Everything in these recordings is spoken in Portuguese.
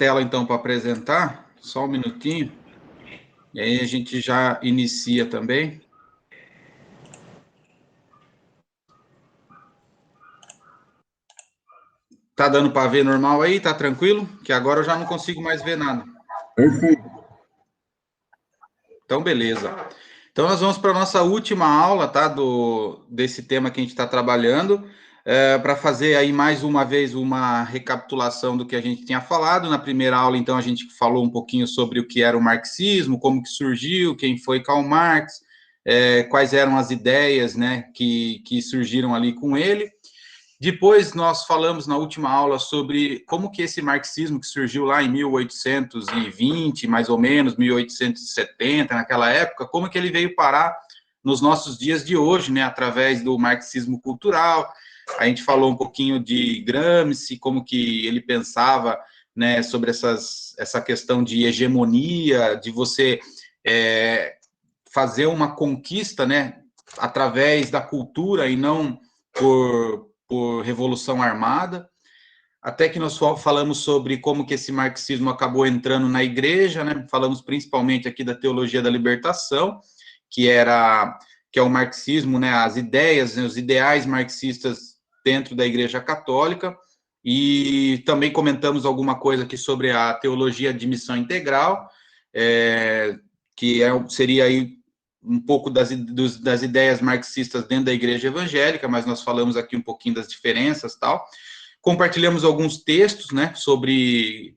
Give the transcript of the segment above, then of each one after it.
tela, então, para apresentar, só um minutinho, e aí a gente já inicia também. Tá dando para ver normal aí? Tá tranquilo? Que agora eu já não consigo mais ver nada. Perfeito. Então, beleza. Então, nós vamos para a nossa última aula, tá? Desse tema que a gente está trabalhando, para fazer aí mais uma vez uma recapitulação do que a gente tinha falado. Na primeira aula, então, a gente falou um pouquinho sobre o que era o marxismo, como que surgiu, quem foi Karl Marx, quais eram as ideias, né, que surgiram ali com ele. Depois nós falamos na última aula sobre como que esse marxismo que surgiu lá em 1820, mais ou menos, 1870, naquela época, como que ele veio parar nos nossos dias de hoje, né, através do marxismo cultural. A gente falou um pouquinho de Gramsci, como que ele pensava, né, sobre essa questão de hegemonia, de você fazer uma conquista, né, através da cultura e não por revolução armada, até que nós falamos sobre como que esse marxismo acabou entrando na igreja, né? Falamos principalmente aqui da teologia da libertação, que é o marxismo, né? As ideias, né? Os ideais marxistas dentro da igreja católica, e também comentamos alguma coisa aqui sobre a teologia de missão integral, que seria aí um pouco das ideias marxistas dentro da igreja evangélica, mas nós falamos aqui um pouquinho das diferenças, tal. Compartilhamos alguns textos, né, sobre,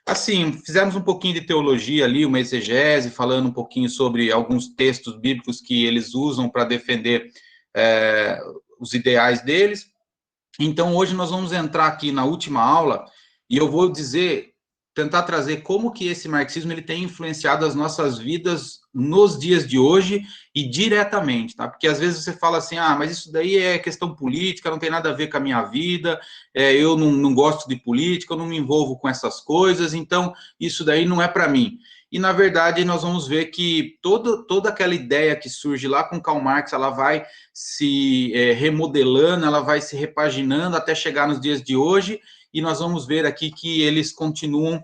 assim, fizemos um pouquinho de teologia ali, uma exegese, falando um pouquinho sobre alguns textos bíblicos que eles usam para defender os ideais deles. Então, hoje nós vamos entrar aqui na última aula e eu vou tentar trazer como que esse marxismo ele tem influenciado as nossas vidas nos dias de hoje e diretamente, tá? Porque às vezes você fala assim, mas isso daí é questão política, não tem nada a ver com a minha vida, eu não gosto de política, eu não me envolvo com essas coisas, então isso daí não é para mim. E, na verdade, nós vamos ver que toda aquela ideia que surge lá com Karl Marx, ela vai se remodelando, ela vai se repaginando até chegar nos dias de hoje, e nós vamos ver aqui que eles continuam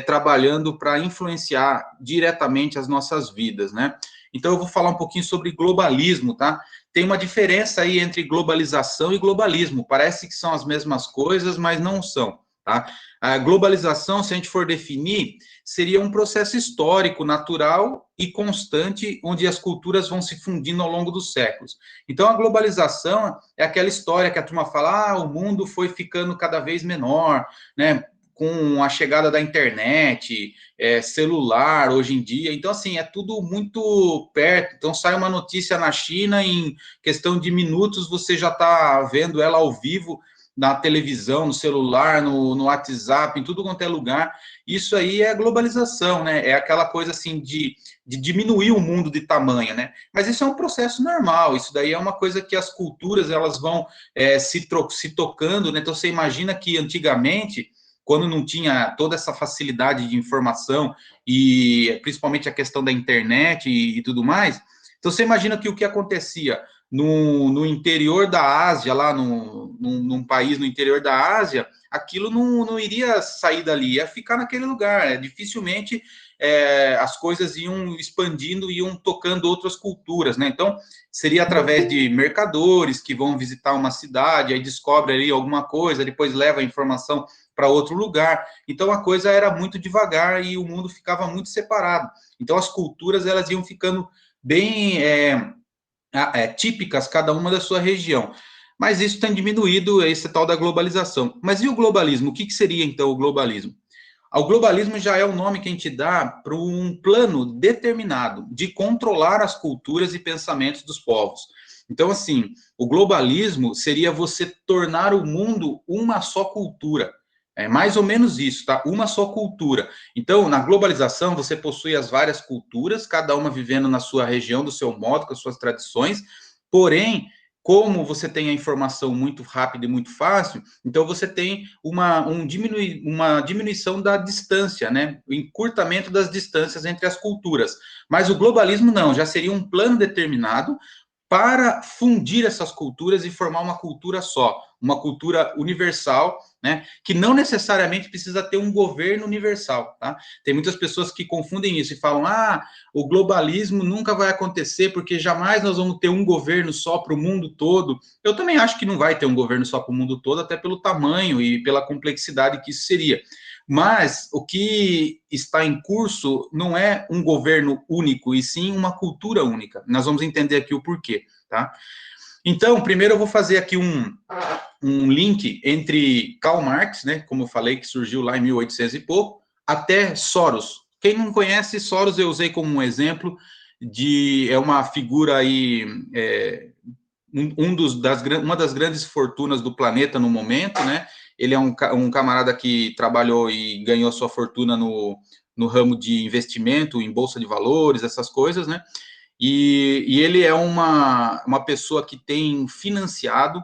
trabalhando para influenciar diretamente as nossas vidas, né? Então, eu vou falar um pouquinho sobre globalismo, tá? Tem uma diferença aí entre globalização e globalismo. Parece que são as mesmas coisas, mas não são, tá? A globalização, se a gente for definir, seria um processo histórico, natural e constante, onde as culturas vão se fundindo ao longo dos séculos. Então, a globalização é aquela história que a turma fala, o mundo foi ficando cada vez menor, né? Com a chegada da internet, celular hoje em dia. Então, assim, é tudo muito perto. Então, sai uma notícia na China, em questão de minutos, você já está vendo ela ao vivo na televisão, no celular, no WhatsApp, em tudo quanto é lugar. Isso aí é globalização, né? É aquela coisa assim de diminuir o mundo de tamanho, né? Mas isso é um processo normal, isso daí é uma coisa que as culturas elas vão se tocando, né? Então você imagina que antigamente, quando não tinha toda essa facilidade de informação e principalmente a questão da internet e tudo mais, então você imagina que o que acontecia no interior da Ásia, lá num país no interior da Ásia, aquilo não iria sair dali, ia ficar naquele lugar. Dificilmente as coisas iam expandindo, iam tocando outras culturas, né? Então, seria através de mercadores que vão visitar uma cidade, aí descobre ali alguma coisa, depois leva a informação para outro lugar. Então, a coisa era muito devagar e o mundo ficava muito separado. Então, as culturas elas iam ficando bem típicas, cada uma da sua região. Mas isso tem diminuído, esse tal da globalização. Mas e o globalismo? O que seria, então, o globalismo? O globalismo já é o nome que a gente dá para um plano determinado de controlar as culturas e pensamentos dos povos. Então, assim, o globalismo seria você tornar o mundo uma só cultura. É mais ou menos isso, tá? Uma só cultura. Então, na globalização, você possui as várias culturas, cada uma vivendo na sua região, do seu modo, com as suas tradições, porém, como você tem a informação muito rápida e muito fácil, então você tem uma diminuição da distância, né? O encurtamento das distâncias entre as culturas. Mas o globalismo não, já seria um plano determinado para fundir essas culturas e formar uma cultura só, uma cultura universal, né, que não necessariamente precisa ter um governo universal, tá? Tem muitas pessoas que confundem isso e falam, o globalismo nunca vai acontecer porque jamais nós vamos ter um governo só para o mundo todo. Eu também acho que não vai ter um governo só para o mundo todo, até pelo tamanho e pela complexidade que isso seria. Mas o que está em curso não é um governo único, e sim uma cultura única. Nós vamos entender aqui o porquê, tá? Então, primeiro eu vou fazer aqui um link entre Karl Marx, né, como eu falei, que surgiu lá em 1800 e pouco, até Soros. Quem não conhece, Soros eu usei como um exemplo é uma figura aí, uma das grandes fortunas do planeta no momento, né? Ele é um camarada que trabalhou e ganhou sua fortuna no ramo de investimento, em bolsa de valores, essas coisas, né? E ele é uma pessoa que tem financiado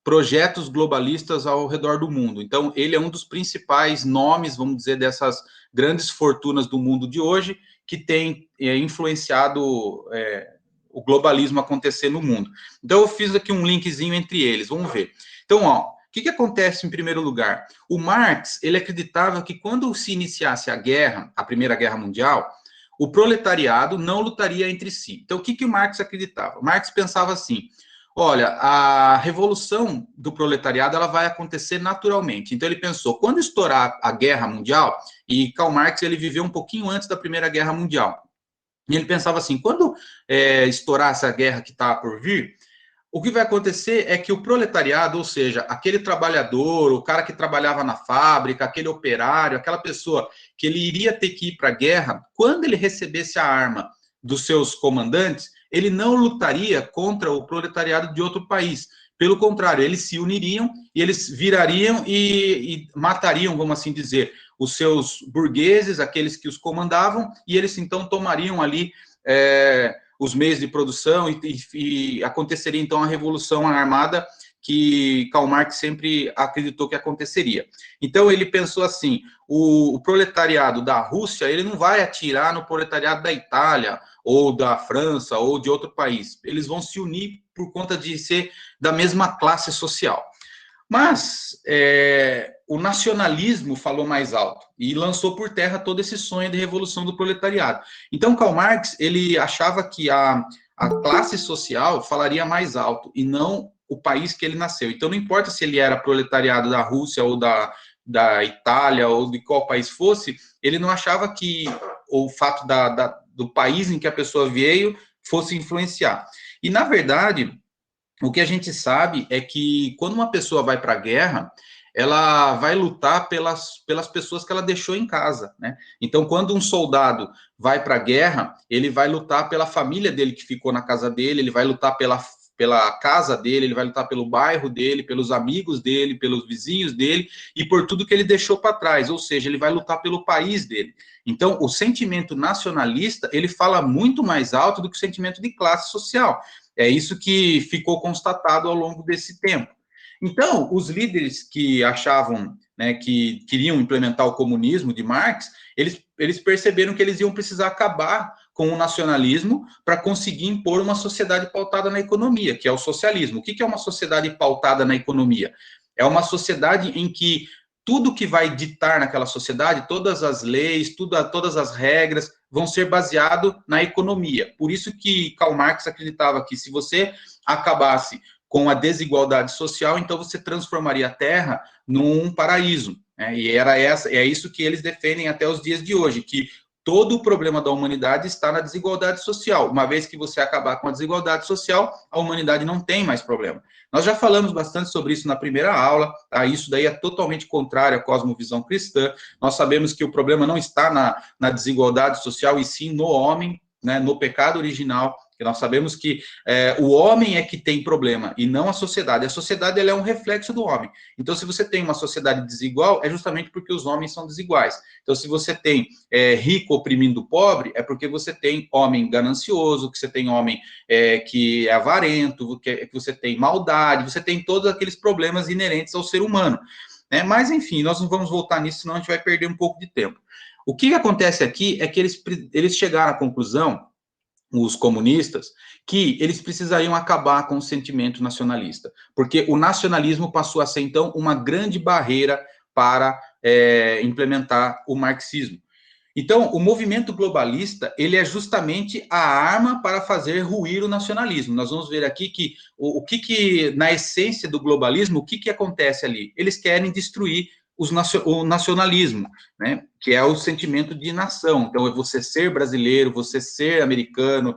projetos globalistas ao redor do mundo. Então, ele é um dos principais nomes, vamos dizer, dessas grandes fortunas do mundo de hoje, que tem influenciado o globalismo acontecer no mundo. Então, eu fiz aqui um linkzinho entre eles, vamos ver. Então, o que acontece em primeiro lugar? O Marx, ele acreditava que quando se iniciasse a Primeira Guerra Mundial, o proletariado não lutaria entre si. Então, o que o Marx acreditava? O Marx pensava assim, olha, a revolução do proletariado ela vai acontecer naturalmente. Então ele pensou, quando estourar a Guerra Mundial, e Karl Marx ele viveu um pouquinho antes da Primeira Guerra Mundial, e ele pensava assim, quando estourar essa guerra que está por vir, o que vai acontecer é que o proletariado, ou seja, aquele trabalhador, o cara que trabalhava na fábrica, aquele operário, aquela pessoa que ele iria ter que ir para a guerra, quando ele recebesse a arma dos seus comandantes, ele não lutaria contra o proletariado de outro país. Pelo contrário, eles se uniriam e eles virariam e matariam, vamos assim dizer, os seus burgueses, aqueles que os comandavam, e eles então tomariam ali os meios de produção e aconteceria então a revolução armada que Karl Marx sempre acreditou que aconteceria. Então ele pensou assim, o proletariado da Rússia, ele não vai atirar no proletariado da Itália, ou da França, ou de outro país. Eles vão se unir por conta de ser da mesma classe social. Mas o nacionalismo falou mais alto e lançou por terra todo esse sonho de revolução do proletariado. Então, Karl Marx, ele achava que a classe social falaria mais alto e não o país que ele nasceu. Então, não importa se ele era proletariado da Rússia ou da Itália ou de qual país fosse, ele não achava que o fato do país em que a pessoa veio fosse influenciar. E, na verdade, o que a gente sabe é que quando uma pessoa vai para a guerra, ela vai lutar pelas pessoas que ela deixou em casa, né? Então, quando um soldado vai para a guerra, ele vai lutar pela família dele que ficou na casa dele, ele vai lutar pela casa dele, ele vai lutar pelo bairro dele, pelos amigos dele, pelos vizinhos dele e por tudo que ele deixou para trás, ou seja, ele vai lutar pelo país dele. Então, o sentimento nacionalista, ele fala muito mais alto do que o sentimento de classe social. É isso que ficou constatado ao longo desse tempo. Então, os líderes que achavam, né, que queriam implementar o comunismo de Marx, eles perceberam que eles iam precisar acabar com o nacionalismo para conseguir impor uma sociedade pautada na economia, que é o socialismo. O que é uma sociedade pautada na economia? É uma sociedade em que tudo que vai ditar naquela sociedade, todas as leis, todas as regras, vão ser baseado na economia. Por isso que Karl Marx acreditava que se você acabasse com a desigualdade social, então você transformaria a Terra num paraíso. Né? E é isso que eles defendem até os dias de hoje, que todo o problema da humanidade está na desigualdade social. Uma vez que você acabar com a desigualdade social, a humanidade não tem mais problema. Nós já falamos bastante sobre isso na primeira aula, tá? Isso daí é totalmente contrário à cosmovisão cristã. Nós sabemos que o problema não está na desigualdade social, e sim no homem, né, no pecado original, que nós sabemos que o homem é que tem problema, e não a sociedade. A sociedade ela é um reflexo do homem. Então, se você tem uma sociedade desigual, é justamente porque os homens são desiguais. Então, se você tem rico oprimindo o pobre, é porque você tem homem ganancioso, que você tem homem que é avarento, que você tem maldade, você tem todos aqueles problemas inerentes ao ser humano. Né? Mas, enfim, nós não vamos voltar nisso, senão a gente vai perder um pouco de tempo. O que acontece aqui é que eles chegaram à conclusão os comunistas, que eles precisariam acabar com o sentimento nacionalista, porque o nacionalismo passou a ser, então, uma grande barreira para implementar o marxismo. Então, o movimento globalista, ele é justamente a arma para fazer ruir o nacionalismo. Nós vamos ver aqui que na essência do globalismo, o que acontece ali? Eles querem destruir o nacionalismo, né? Que é o sentimento de nação. Então, é você ser brasileiro, você ser americano,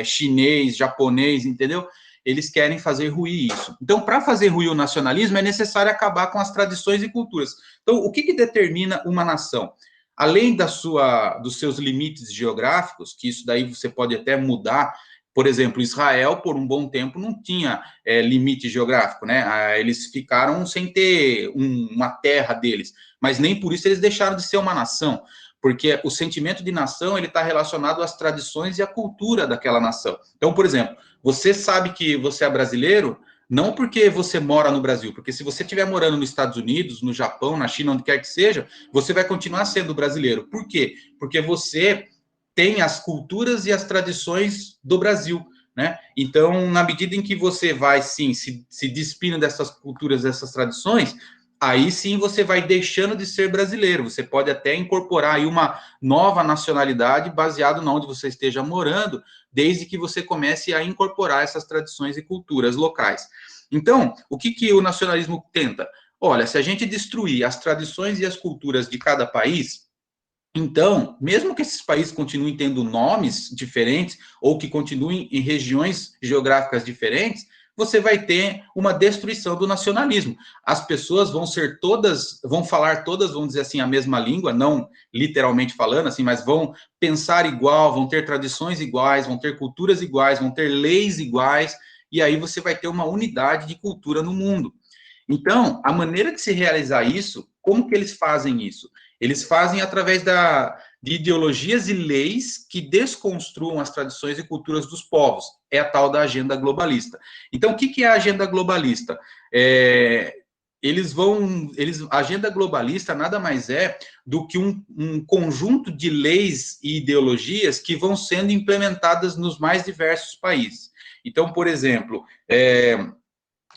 chinês, japonês, entendeu? Eles querem fazer ruir isso. Então, para fazer ruir o nacionalismo, é necessário acabar com as tradições e culturas. Então, o que determina uma nação? Além dos seus limites geográficos, que isso daí você pode até mudar. Por exemplo, Israel, por um bom tempo, não tinha limite geográfico, né? Eles ficaram sem ter uma terra deles, mas nem por isso eles deixaram de ser uma nação, porque o sentimento de nação, ele está relacionado às tradições e à cultura daquela nação. Então, por exemplo, você sabe que você é brasileiro, não porque você mora no Brasil, porque se você estiver morando nos Estados Unidos, no Japão, na China, onde quer que seja, você vai continuar sendo brasileiro. Por quê? Porque você tem as culturas e as tradições do Brasil, né? Então, na medida em que você vai, sim, se despindo dessas culturas, dessas tradições, aí sim você vai deixando de ser brasileiro. Você pode até incorporar aí uma nova nacionalidade baseado na onde você esteja morando, desde que você comece a incorporar essas tradições e culturas locais. Então, o que o nacionalismo tenta? Olha, se a gente destruir as tradições e as culturas de cada país, então, mesmo que esses países continuem tendo nomes diferentes ou que continuem em regiões geográficas diferentes, você vai ter uma destruição do nacionalismo. As pessoas vão ser todas, vão falar todas, vamos dizer assim, a mesma língua, não literalmente falando assim, mas vão pensar igual, vão ter tradições iguais, vão ter culturas iguais, vão ter leis iguais, e aí você vai ter uma unidade de cultura no mundo. Então, a maneira de se realizar isso, como que eles fazem isso? Eles fazem através de ideologias e leis que desconstruam as tradições e culturas dos povos. É a tal da agenda globalista. Então, o que é a agenda globalista? A agenda globalista nada mais é do que um conjunto de leis e ideologias que vão sendo implementadas nos mais diversos países. Então, por exemplo,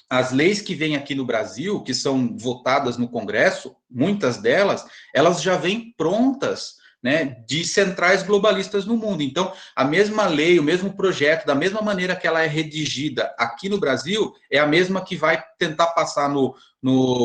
as leis que vêm aqui no Brasil, que são votadas no Congresso, muitas delas, elas já vêm prontas, né, de centrais globalistas no mundo. Então, a mesma lei, o mesmo projeto, da mesma maneira que ela é redigida aqui no Brasil, é a mesma que vai tentar passar no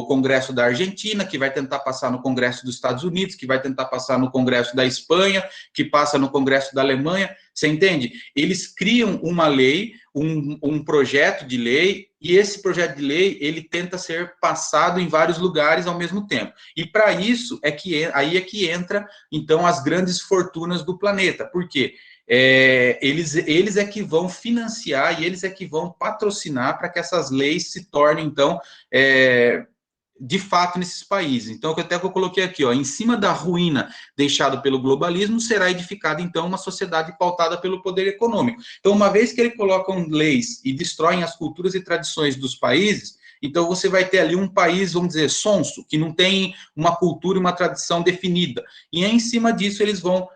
Congresso da Argentina, que vai tentar passar no Congresso dos Estados Unidos, que vai tentar passar no Congresso da Espanha, que passa no Congresso da Alemanha. Você entende? Eles criam uma lei, um projeto de lei, e esse projeto de lei, ele tenta ser passado em vários lugares ao mesmo tempo. E para isso, aí é que entra, então, as grandes fortunas do planeta. Por quê? Eles é que vão financiar e eles é que vão patrocinar para que essas leis se tornem, então, de fato nesses países. Então, até que eu coloquei aqui, ó, em cima da ruína deixada pelo globalismo, será edificada, então, uma sociedade pautada pelo poder econômico. Então, uma vez que eles colocam leis e destroem as culturas e tradições dos países, então você vai ter ali um país, vamos dizer, sonso, que não tem uma cultura e uma tradição definida. E em cima disso eles vão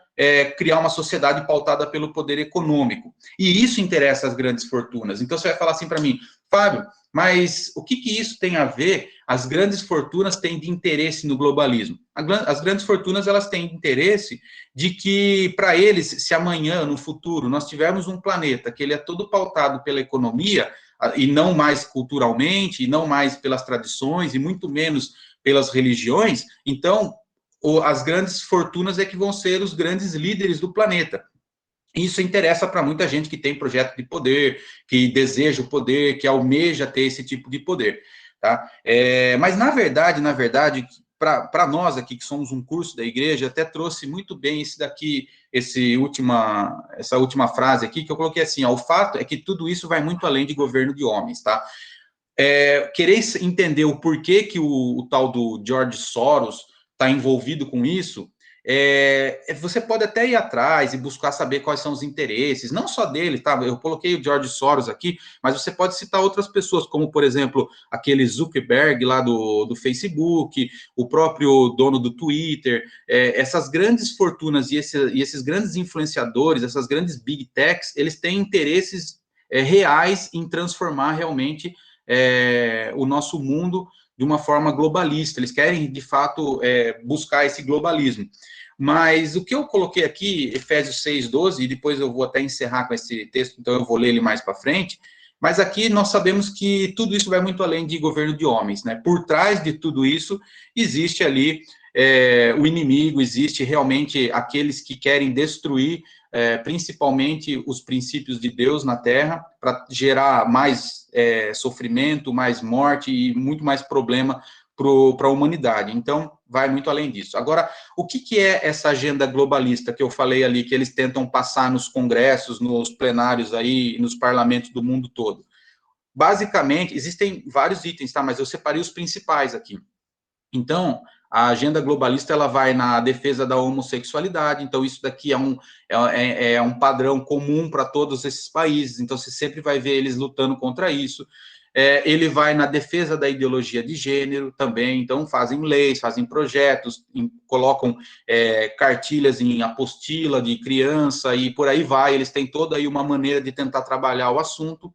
criar uma sociedade pautada pelo poder econômico. E isso interessa as grandes fortunas. Então você vai falar assim para mim, Fábio, mas o que isso tem a ver? As grandes fortunas têm de interesse no globalismo. As grandes fortunas, elas têm interesse de que, para eles, se amanhã, no futuro, nós tivermos um planeta que ele é todo pautado pela economia, e não mais culturalmente, e não mais pelas tradições, e muito menos pelas religiões, então, as grandes fortunas é que vão ser os grandes líderes do planeta. Isso interessa para muita gente que tem projeto de poder, que deseja o poder, que almeja ter esse tipo de poder, tá? Mas, na verdade, para nós aqui, que somos um curso da igreja, até trouxe muito bem essa última frase aqui, que eu coloquei assim, ó, o fato é que tudo isso vai muito além de governo de homens, tá? Querer entender o porquê que o tal do George Soros está envolvido com isso, você pode até ir atrás e buscar saber quais são os interesses, não só dele, tá? Eu coloquei o George Soros aqui, mas você pode citar outras pessoas, como, por exemplo, aquele Zuckerberg lá do Facebook, o próprio dono do Twitter, essas grandes fortunas e esses grandes influenciadores, essas grandes big techs, eles têm interesses reais em transformar realmente o nosso mundo de uma forma globalista. Eles querem, de fato, buscar esse globalismo. Mas o que eu coloquei aqui, Efésios 6:12, e depois eu vou até encerrar com esse texto, então eu vou ler ele mais para frente, mas aqui nós sabemos que tudo isso vai muito além de governo de homens, né? Por trás de tudo isso, existe ali o inimigo, existe realmente aqueles que querem destruir principalmente os princípios de Deus na Terra, para gerar mais sofrimento, mais morte e muito mais problema para a humanidade. Então, vai muito além disso. Agora, o que é essa agenda globalista que eu falei ali, que eles tentam passar nos congressos, nos plenários aí, nos parlamentos do mundo todo? Basicamente, existem vários itens, tá? Mas eu separei os principais aqui. Então, a agenda globalista, ela vai na defesa da homossexualidade, então isso daqui é um padrão comum para todos esses países, então você sempre vai ver eles lutando contra isso. Ele vai na defesa da ideologia de gênero também, então fazem leis, fazem projetos, colocam cartilhas em apostila de criança e por aí vai, eles têm toda aí uma maneira de tentar trabalhar o assunto.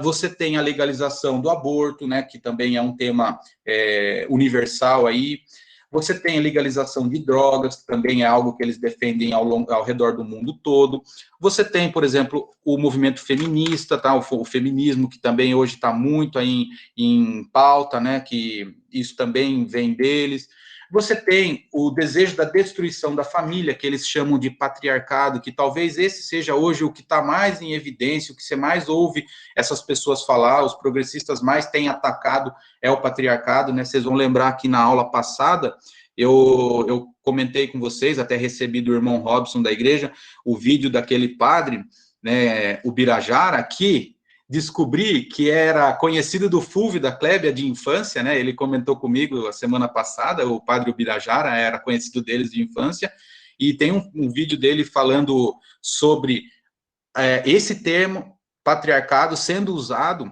Você tem a legalização do aborto, né, que também é um tema universal aí. Você tem a legalização de drogas, que também é algo que eles defendem ao redor do mundo todo. Você tem, por exemplo, o movimento feminista, tá? O feminismo, que também hoje está muito aí em pauta, né, que isso também vem deles. Você tem o desejo da destruição da família, que eles chamam de patriarcado, que talvez esse seja hoje o que está mais em evidência, o que você mais ouve essas pessoas falar, os progressistas mais têm atacado é o patriarcado, né? Vocês vão lembrar que na aula passada eu comentei com vocês, até recebi do irmão Robson da igreja, o vídeo daquele padre, né, o Birajara, que descobri que era conhecido do Fulvio da Clébia de infância, né? Ele comentou comigo a semana passada, o padre Ubirajara era conhecido deles de infância, e tem um vídeo dele falando sobre esse termo, patriarcado, sendo usado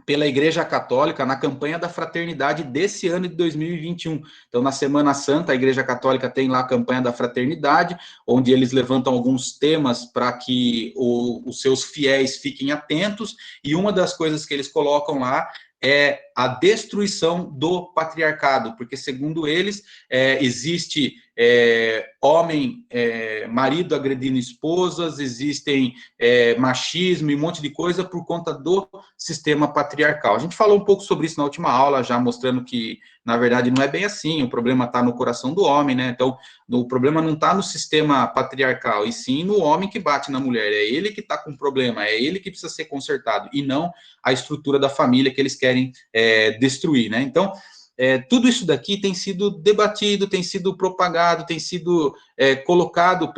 pela Igreja Católica na campanha da fraternidade desse ano de 2021. Então, na Semana Santa, a Igreja Católica tem lá a campanha da fraternidade, onde eles levantam alguns temas para que os seus fiéis fiquem atentos, e uma das coisas que eles colocam lá é a destruição do patriarcado, porque, segundo eles, existe homem, marido agredindo esposas, existem machismo e um monte de coisa por conta do sistema patriarcal. A gente falou um pouco sobre isso na última aula, já mostrando que, na verdade, não é bem assim, o problema está no coração do homem, né? Então, o problema não está no sistema patriarcal, e sim no homem que bate na mulher, é ele que está com problema, é ele que precisa ser consertado, e não a estrutura da família que eles querem destruir, né? Então, tudo isso daqui tem sido debatido, tem sido propagado, tem sido colocado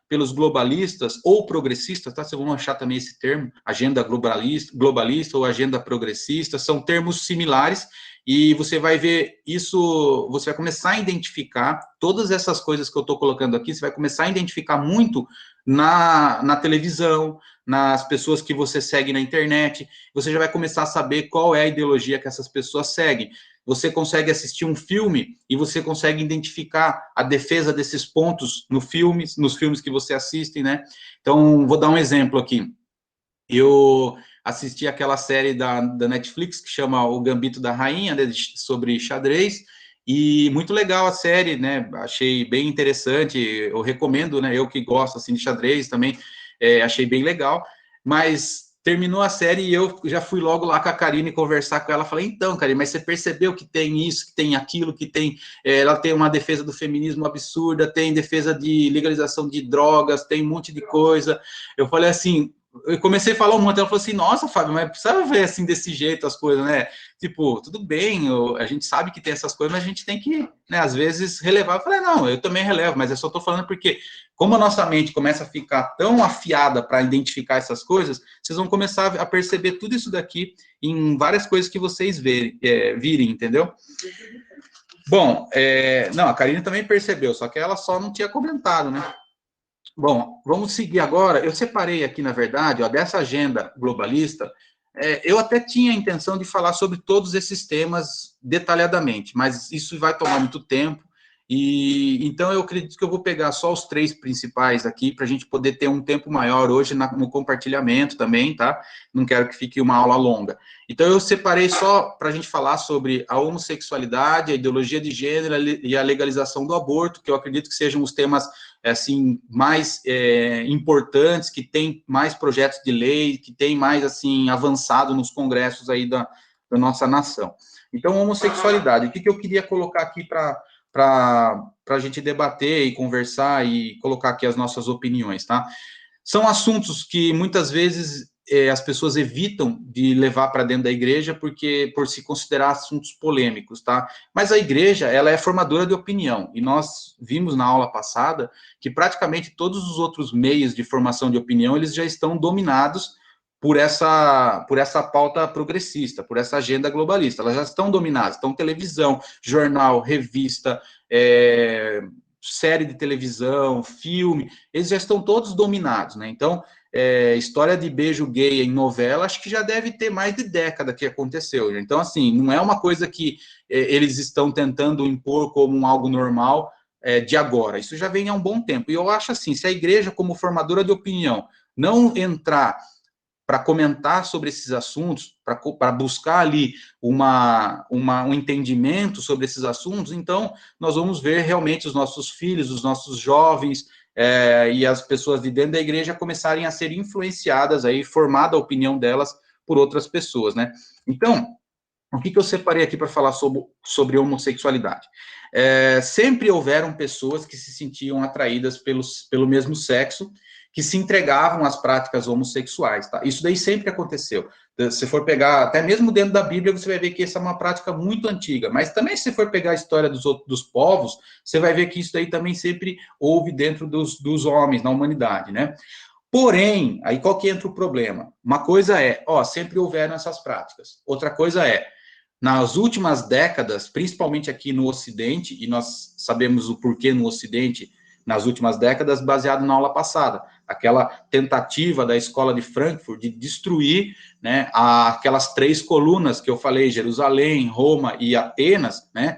pelos globalistas ou progressistas, tá? Vocês vão achar também esse termo, agenda globalista ou agenda progressista, são termos similares, e você vai ver isso, você vai começar a identificar todas essas coisas que eu estou colocando aqui, você vai começar a identificar muito na televisão, nas pessoas que você segue na internet, você já vai começar a saber qual é a ideologia que essas pessoas seguem. Você consegue assistir um filme e você consegue identificar a defesa desses pontos nos filmes que você assiste, né? Então, vou dar um exemplo aqui. Eu assisti aquela série da Netflix que chama O Gambito da Rainha, né, sobre xadrez, e muito legal a série, né? Achei bem interessante, eu recomendo, né? Eu que gosto assim de xadrez também, achei bem legal, mas terminou a série e eu já fui logo lá com a Karine conversar com ela, falei, então, Karine, mas você percebeu que tem isso, que tem aquilo, que tem, ela tem uma defesa do feminismo absurda, tem defesa de legalização de drogas, tem um monte de coisa. Eu falei assim, eu comecei a falar um monte, ela falou assim, nossa, Fábio, mas precisa ver assim desse jeito as coisas, né? Tipo, tudo bem, a gente sabe que tem essas coisas, mas a gente tem que, né, às vezes, relevar. Eu falei, não, eu também relevo, mas eu só tô falando porque, como a nossa mente começa a ficar tão afiada para identificar essas coisas, vocês vão começar a perceber tudo isso daqui em várias coisas que vocês virem, entendeu? Bom, não, a Karine também percebeu, só que ela só não tinha comentado, né? Bom, vamos seguir agora. Eu separei aqui, na verdade, ó, dessa agenda globalista, eu até tinha a intenção de falar sobre todos esses temas detalhadamente, mas isso vai tomar muito tempo, e então eu acredito que eu vou pegar só os três principais aqui, para a gente poder ter um tempo maior hoje no compartilhamento também, tá? Não quero que fique uma aula longa. Então eu separei só para a gente falar sobre a homossexualidade, a ideologia de gênero e a legalização do aborto, que eu acredito que sejam os temas assim, mais importantes, que tem mais projetos de lei, que tem mais, assim, avançado nos congressos aí da nossa nação. Então, homossexualidade, o que eu queria colocar aqui para a gente debater e conversar e colocar aqui as nossas opiniões, tá? São assuntos que muitas vezes as pessoas evitam de levar para dentro da igreja porque por se considerar assuntos polêmicos, tá? Mas a igreja, ela é formadora de opinião, e nós vimos na aula passada que praticamente todos os outros meios de formação de opinião, eles já estão dominados por essa pauta progressista, por essa agenda globalista. Elas já estão dominadas. Então, televisão, jornal, revista, série de televisão, filme, eles já estão todos dominados, né? Então, história de beijo gay em novela, acho que já deve ter mais de década que aconteceu. Né? Então, assim, não é uma coisa que eles estão tentando impor como algo normal de agora. Isso já vem há um bom tempo. E eu acho assim, se a igreja, como formadora de opinião, não entrar para comentar sobre esses assuntos, para buscar ali um entendimento sobre esses assuntos, então nós vamos ver realmente os nossos filhos, os nossos jovens e as pessoas de dentro da igreja começarem a ser influenciadas aí, formada a opinião delas por outras pessoas, né? Então, o que eu separei aqui para falar sobre homossexualidade? Sempre houveram pessoas que se sentiam atraídas pelo mesmo sexo, que se entregavam às práticas homossexuais, tá? Isso daí sempre aconteceu. Se for pegar, até mesmo dentro da Bíblia, você vai ver que essa é uma prática muito antiga, mas também se for pegar a história dos povos, você vai ver que isso daí também sempre houve dentro dos homens, na humanidade, né? Porém, aí qual que entra o problema? Uma coisa sempre houveram essas práticas. Outra coisa nas últimas décadas, principalmente aqui no Ocidente, e nós sabemos o porquê no Ocidente, nas últimas décadas, baseado na aula passada, aquela tentativa da escola de Frankfurt de destruir, né, aquelas três colunas que eu falei, Jerusalém, Roma e Atenas, né,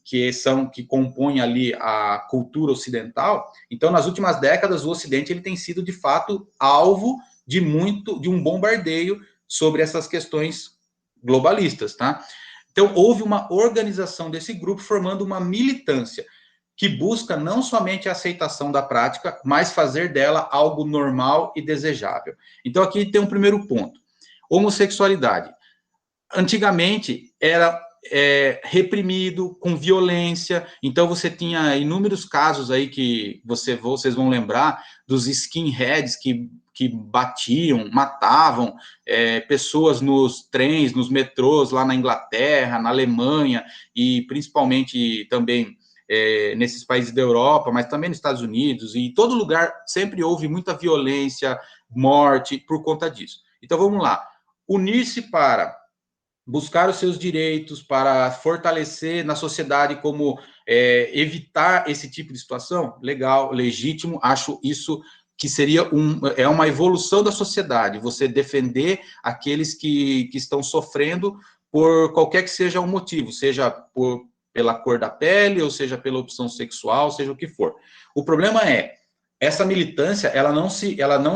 que compõem ali a cultura ocidental. Então, nas últimas décadas, o Ocidente ele tem sido, de fato, alvo de um bombardeio sobre essas questões globalistas, tá? Então, houve uma organização desse grupo formando uma militância que busca não somente a aceitação da prática, mas fazer dela algo normal e desejável. Então, aqui tem um primeiro ponto. Homossexualidade. Antigamente, era reprimido, com violência, então você tinha inúmeros casos aí que vocês vão lembrar dos skinheads que batiam, matavam pessoas nos trens, nos metrôs lá na Inglaterra, na Alemanha e principalmente também nesses países da Europa, mas também nos Estados Unidos, e em todo lugar sempre houve muita violência, morte por conta disso. Então vamos lá, unir-se para buscar os seus direitos, para fortalecer na sociedade como evitar esse tipo de situação, legal, legítimo, acho isso que seria uma evolução da sociedade, você defender aqueles que estão sofrendo por qualquer que seja o motivo, seja pela cor da pele, ou seja pela opção sexual, seja o que for. O problema essa militância, ela não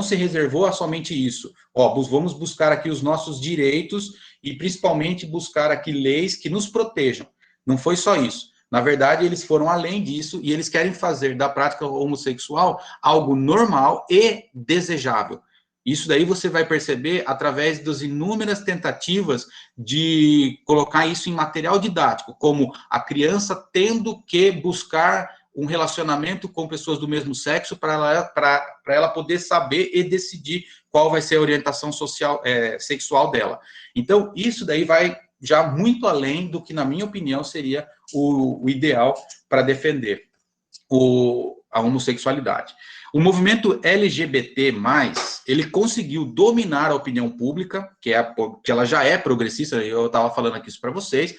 se reservou a somente isso. Vamos buscar aqui os nossos direitos e principalmente buscar aqui leis que nos protejam. Não foi só isso. Na verdade, eles foram além disso e eles querem fazer da prática homossexual algo normal e desejável. Isso daí você vai perceber através das inúmeras tentativas de colocar isso em material didático, como a criança tendo que buscar um relacionamento com pessoas do mesmo sexo para ela poder saber e decidir qual vai ser a orientação sexual dela. Então, isso daí vai já muito além do que, na minha opinião, seria o ideal para defender a homossexualidade. O movimento LGBT+, ele conseguiu dominar a opinião pública, que ela já é progressista, eu estava falando aqui isso para vocês,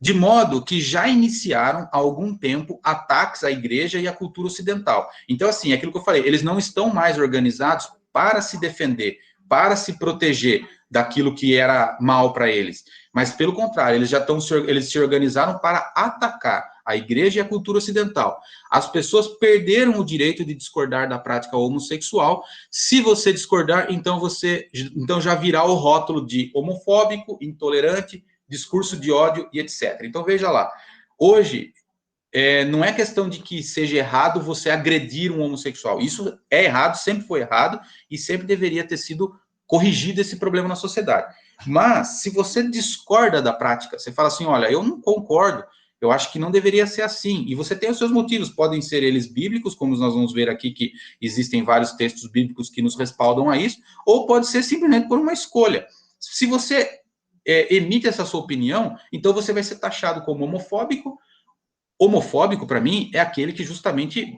de modo que já iniciaram há algum tempo ataques à igreja e à cultura ocidental. Então, assim, é aquilo que eu falei, eles não estão mais organizados para se defender, para se proteger daquilo que era mal para eles, mas pelo contrário, eles se organizaram para atacar a igreja e a cultura ocidental. As pessoas perderam o direito de discordar da prática homossexual. Se você discordar, então já virá o rótulo de homofóbico, intolerante, discurso de ódio e etc. Então veja lá, hoje não é questão de que seja errado você agredir um homossexual. Isso é errado, sempre foi errado e sempre deveria ter sido corrigido esse problema na sociedade. Mas se você discorda da prática, você fala assim, olha, eu não concordo, eu acho que não deveria ser assim. E você tem os seus motivos, podem ser eles bíblicos, como nós vamos ver aqui que existem vários textos bíblicos que nos respaldam a isso, ou pode ser simplesmente por uma escolha. Se você emite essa sua opinião, então você vai ser taxado como homofóbico. Homofóbico, para mim, é aquele que justamente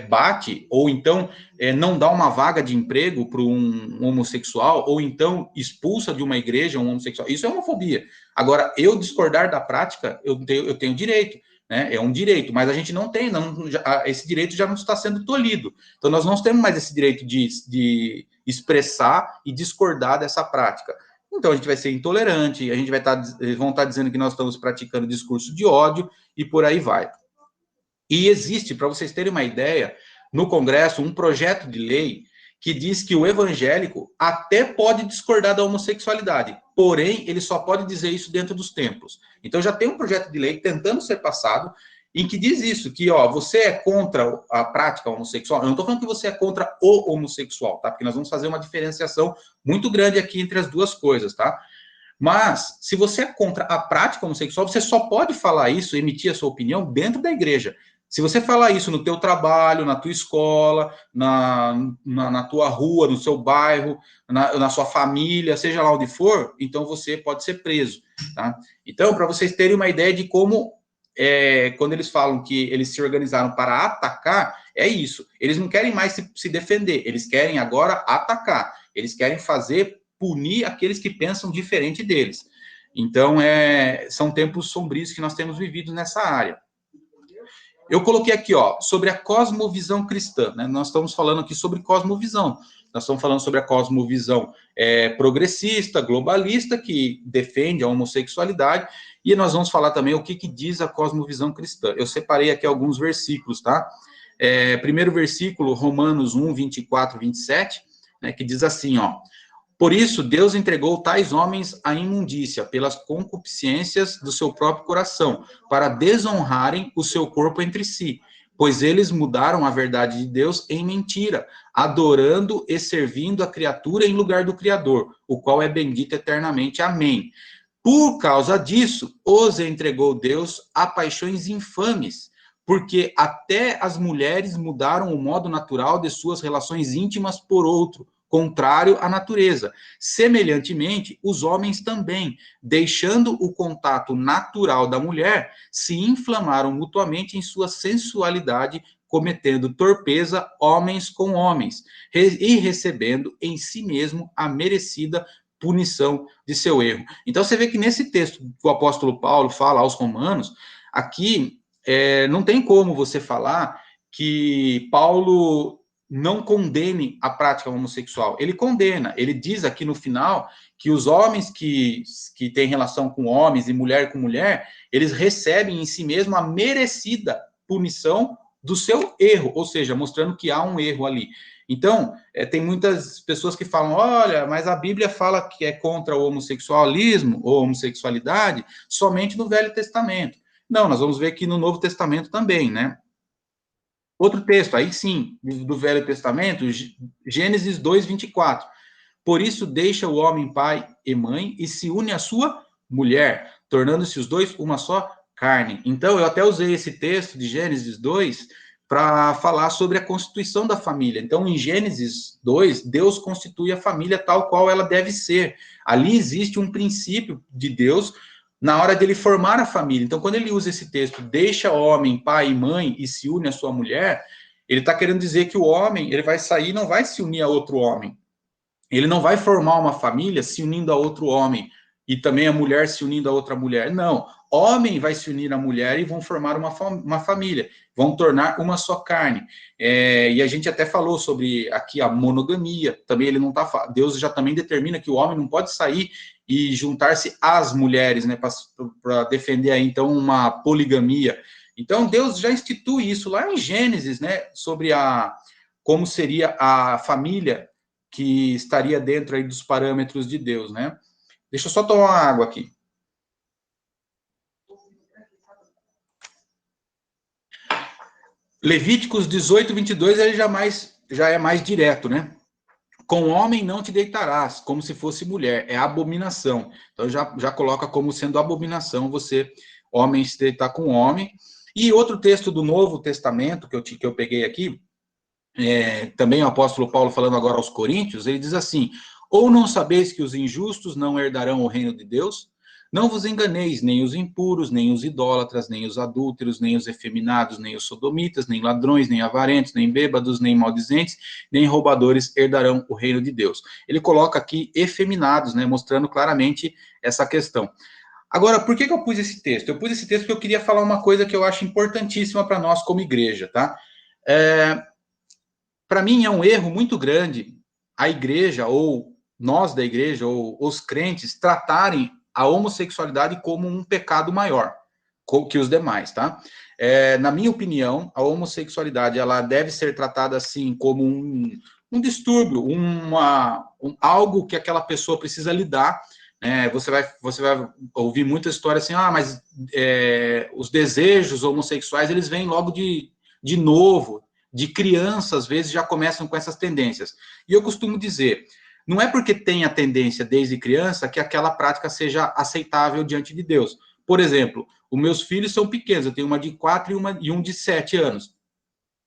bate, ou então não dá uma vaga de emprego para um homossexual, ou então expulsa de uma igreja um homossexual. Isso é homofobia. Agora, eu discordar da prática, eu tenho direito, né? É um direito, mas a gente não tem, esse direito já não está sendo tolhido. Então, nós não temos mais esse direito de expressar e discordar dessa prática. Então, a gente vai ser intolerante, vão estar dizendo que nós estamos praticando discurso de ódio, e por aí vai. E existe, para vocês terem uma ideia, no Congresso, um projeto de lei que diz que o evangélico até pode discordar da homossexualidade, porém, ele só pode dizer isso dentro dos templos. Então, já tem um projeto de lei tentando ser passado, em que diz isso, que, você é contra a prática homossexual. Eu não estou falando que você é contra o homossexual, tá? Porque nós vamos fazer uma diferenciação muito grande aqui entre as duas coisas, tá? Mas, se você é contra a prática homossexual, você só pode falar isso, emitir a sua opinião dentro da igreja. Se você falar isso no teu trabalho, na tua escola, na tua rua, no seu bairro, na sua família, seja lá onde for, então você pode ser preso, tá? Então, para vocês terem uma ideia de como, quando eles falam que eles se organizaram para atacar, é isso. Eles não querem mais se defender, eles querem agora atacar. Eles querem punir aqueles que pensam diferente deles. Então, são tempos sombrios que nós temos vivido nessa área. Eu coloquei aqui, sobre a cosmovisão cristã, né? Nós estamos falando aqui sobre cosmovisão. Nós estamos falando sobre a cosmovisão progressista, globalista, que defende a homossexualidade, e nós vamos falar também o que diz a cosmovisão cristã. Eu separei aqui alguns versículos, tá? Primeiro versículo, Romanos 1, 24, 27, né, que diz assim, por isso, Deus entregou tais homens à imundícia, pelas concupiscências do seu próprio coração, para desonrarem o seu corpo entre si, pois eles mudaram a verdade de Deus em mentira, adorando e servindo a criatura em lugar do Criador, o qual é bendito eternamente. Amém. Por causa disso, os entregou Deus a paixões infames, porque até as mulheres mudaram o modo natural de suas relações íntimas por outro, contrário à natureza. Semelhantemente, os homens também, deixando o contato natural da mulher, se inflamaram mutuamente em sua sensualidade, cometendo torpeza homens com homens, e recebendo em si mesmo a merecida punição de seu erro. Então, você vê que nesse texto que o apóstolo Paulo fala aos romanos, aqui não tem como você falar que Paulo não condene a prática homossexual. Ele condena, ele diz aqui no final que os homens que têm relação com homens e mulher com mulher, eles recebem em si mesmo a merecida punição do seu erro, ou seja, mostrando que há um erro ali. Então, tem muitas pessoas que falam, olha, mas a Bíblia fala que é contra o homossexualismo ou homossexualidade somente no Velho Testamento. Não, nós vamos ver aqui no Novo Testamento também, né? Outro texto, aí sim, do Velho Testamento, Gênesis 2, 24. Por isso deixa o homem pai e mãe e se une à sua mulher, tornando-se os dois uma só carne. Então, eu até usei esse texto de Gênesis 2 para falar sobre a constituição da família. Então, em Gênesis 2, Deus constitui a família tal qual ela deve ser. Ali existe um princípio de Deus na hora dele formar a família. Então, quando ele usa esse texto, deixa o homem, pai e mãe, e se une à sua mulher, ele está querendo dizer que o homem, ele vai sair e não vai se unir a outro homem. Ele não vai formar uma família se unindo a outro homem. e também a mulher se unindo a outra mulher. Não, homem vai se unir à mulher e vão formar uma família, vão tornar uma só carne. E a gente até falou sobre aqui a monogamia, também ele não está. Deus já também determina que o homem não pode sair e juntar-se às mulheres, né, para defender aí, então, uma poligamia. Então, Deus já institui isso lá em Gênesis, né, sobre como seria a família que estaria dentro aí dos parâmetros de Deus, né? Deixa eu só tomar uma água aqui. Levíticos 18, 22, ele já é mais direto, né? Com homem não te deitarás, como se fosse mulher, é abominação. Então já coloca como sendo abominação você, homem, se deitar com homem. E outro texto do Novo Testamento, que eu peguei aqui, também o apóstolo Paulo falando agora aos Coríntios, ele diz assim: ou não sabeis que os injustos não herdarão o reino de Deus? Não vos enganeis, nem os impuros, nem os idólatras, nem os adúlteros, nem os efeminados, nem os sodomitas, nem ladrões, nem avarentos, nem bêbados, nem maldizentes, nem roubadores herdarão o reino de Deus. Ele coloca aqui efeminados, né, mostrando claramente essa questão. Agora, por que eu pus esse texto? Eu pus esse texto porque eu queria falar uma coisa que eu acho importantíssima para nós como igreja, tá? Para mim é um erro muito grande a igreja, ou nós da igreja, ou os crentes, tratarem a homossexualidade como um pecado maior que os demais, tá? Na minha opinião, a homossexualidade ela deve ser tratada assim como um distúrbio, algo que aquela pessoa precisa lidar. Você vai ouvir muita história assim, mas os desejos homossexuais eles vêm logo de novo, de criança, às vezes, já começam com essas tendências. E eu costumo dizer, não é porque tem a tendência desde criança que aquela prática seja aceitável diante de Deus. Por exemplo, os meus filhos são pequenos, eu tenho uma de 4 e um de 7 anos.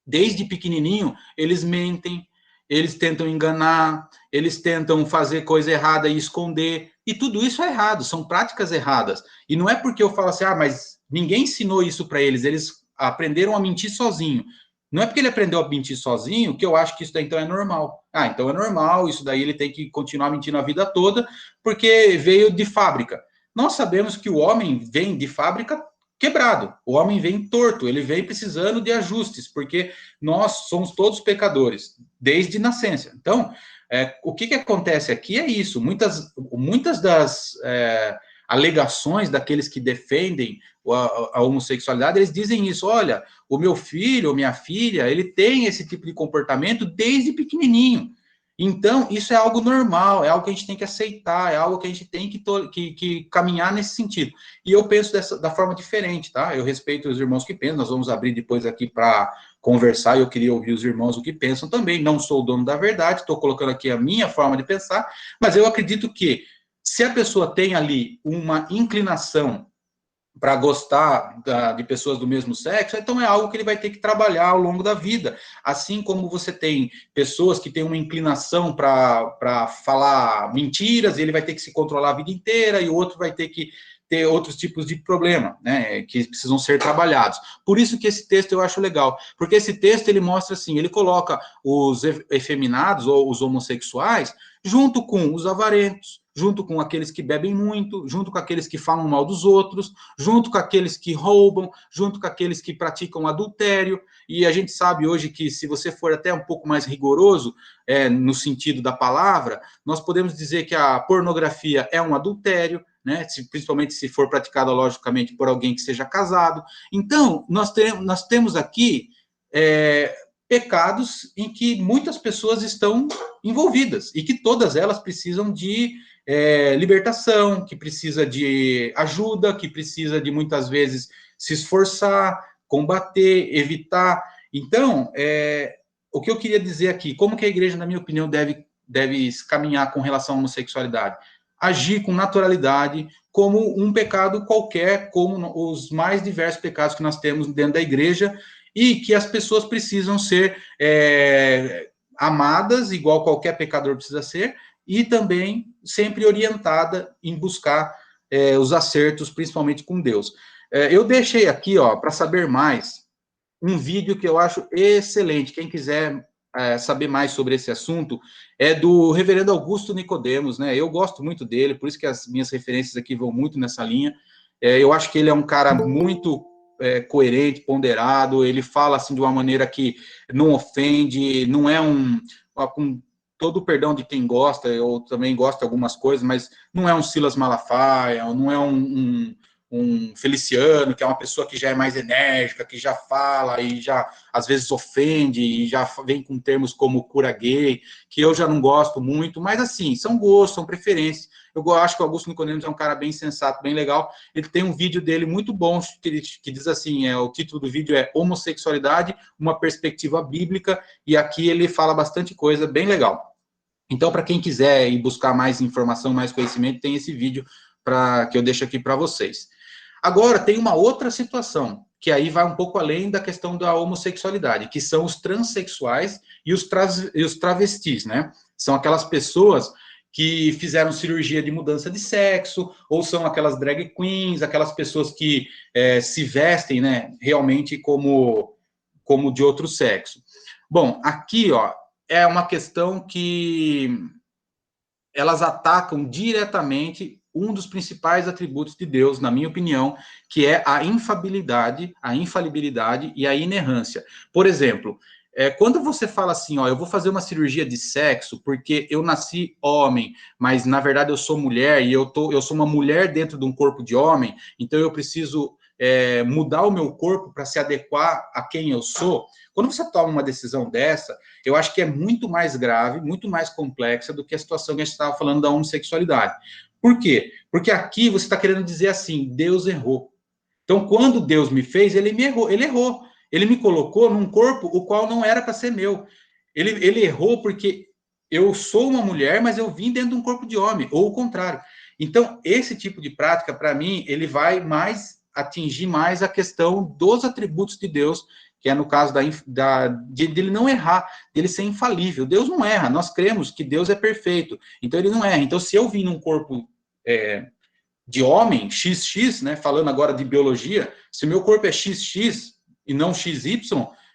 Desde pequenininho, eles mentem, eles tentam enganar, eles tentam fazer coisa errada e esconder, e tudo isso é errado, são práticas erradas. E não é porque eu falo assim, mas ninguém ensinou isso para eles, eles aprenderam a mentir sozinho. Não é porque ele aprendeu a mentir sozinho que eu acho que isso daí então é normal. Então é normal, isso daí ele tem que continuar mentindo a vida toda, porque veio de fábrica. Nós sabemos que o homem vem de fábrica quebrado, o homem vem torto, ele vem precisando de ajustes, porque nós somos todos pecadores, desde nascença. Então, o que acontece aqui é isso, muitas das alegações daqueles que defendem a homossexualidade, eles dizem isso, olha, o meu filho ou minha filha, ele tem esse tipo de comportamento desde pequenininho. Então, isso é algo normal, é algo que a gente tem que aceitar, é algo que a gente tem que caminhar nesse sentido. E eu penso da forma diferente, tá? Eu respeito os irmãos que pensam, nós vamos abrir depois aqui para conversar, e eu queria ouvir os irmãos o que pensam também. Não sou o dono da verdade, estou colocando aqui a minha forma de pensar, mas eu acredito que se a pessoa tem ali uma inclinação para gostar de pessoas do mesmo sexo, então é algo que ele vai ter que trabalhar ao longo da vida. Assim como você tem pessoas que têm uma inclinação para falar mentiras, ele vai ter que se controlar a vida inteira, e o outro vai ter que ter outros tipos de problema, né, que precisam ser trabalhados. Por isso que esse texto eu acho legal, porque esse texto ele mostra assim, ele coloca os efeminados ou os homossexuais junto com os avarentos, junto com aqueles que bebem muito, junto com aqueles que falam mal dos outros, junto com aqueles que roubam, junto com aqueles que praticam adultério, e a gente sabe hoje que se você for até um pouco mais rigoroso no sentido da palavra, nós podemos dizer que a pornografia é um adultério, né? Principalmente se for praticada, logicamente, por alguém que seja casado. Então, nós temos aqui pecados em que muitas pessoas estão envolvidas, e que todas elas precisam de libertação, que precisa de ajuda, que precisa de, muitas vezes, se esforçar, combater, evitar. Então, o que eu queria dizer aqui, como que a igreja, na minha opinião, deve caminhar com relação à homossexualidade? Agir com naturalidade, como um pecado qualquer, como os mais diversos pecados que nós temos dentro da igreja, e que as pessoas precisam ser amadas, igual qualquer pecador precisa ser, e também sempre orientada em buscar os acertos, principalmente com Deus. Eu deixei aqui, para saber mais, um vídeo que eu acho excelente. Quem quiser saber mais sobre esse assunto é do reverendo Augusto Nicodemos, né? Eu gosto muito dele, por isso que as minhas referências aqui vão muito nessa linha. Eu acho que ele é um cara muito coerente, ponderado, ele fala assim de uma maneira que não ofende, não é com todo o perdão de quem gosta, eu também gosto de algumas coisas, mas não é um Silas Malafaia, não é um Feliciano, que é uma pessoa que já é mais enérgica, que já fala e já às vezes ofende e já vem com termos como cura gay, que eu já não gosto muito, mas assim, são gostos, são preferências. Eu acho que o Augusto Nicodemos é um cara bem sensato, bem legal. Ele tem um vídeo dele muito bom, que diz assim, o título do vídeo é Homossexualidade, uma perspectiva bíblica, e aqui ele fala bastante coisa bem legal. Então, para quem quiser ir buscar mais informação, mais conhecimento, tem esse vídeo que eu deixo aqui para vocês. Agora, tem uma outra situação, que aí vai um pouco além da questão da homossexualidade, que são os transexuais e os travestis, né? São aquelas pessoas que fizeram cirurgia de mudança de sexo, ou são aquelas drag queens, aquelas pessoas que se vestem, né, realmente como de outro sexo. Bom, aqui, ó, é uma questão que elas atacam diretamente um dos principais atributos de Deus, na minha opinião, que é a infabilidade, a infalibilidade e a inerrância. Por exemplo, quando você fala assim, ó, eu vou fazer uma cirurgia de sexo porque eu nasci homem, mas na verdade eu sou mulher e eu sou uma mulher dentro de um corpo de homem, então eu preciso mudar o meu corpo para se adequar a quem eu sou. Quando você toma uma decisão dessa, eu acho que é muito mais grave, muito mais complexa do que a situação que a gente estava falando da homossexualidade. Por quê? Porque aqui você está querendo dizer assim, Deus errou. Então, quando Deus me fez, ele errou. Ele me colocou num corpo o qual não era para ser meu. Ele errou porque eu sou uma mulher, mas eu vim dentro de um corpo de homem, ou o contrário. Então, esse tipo de prática, para mim, ele vai atingir mais a questão dos atributos de Deus, que é no caso de ele não errar, de ele ser infalível. Deus não erra, nós cremos que Deus é perfeito, então ele não erra. Então, se eu vim num corpo de homem, XX, né, falando agora de biologia, se meu corpo é XX e não XY,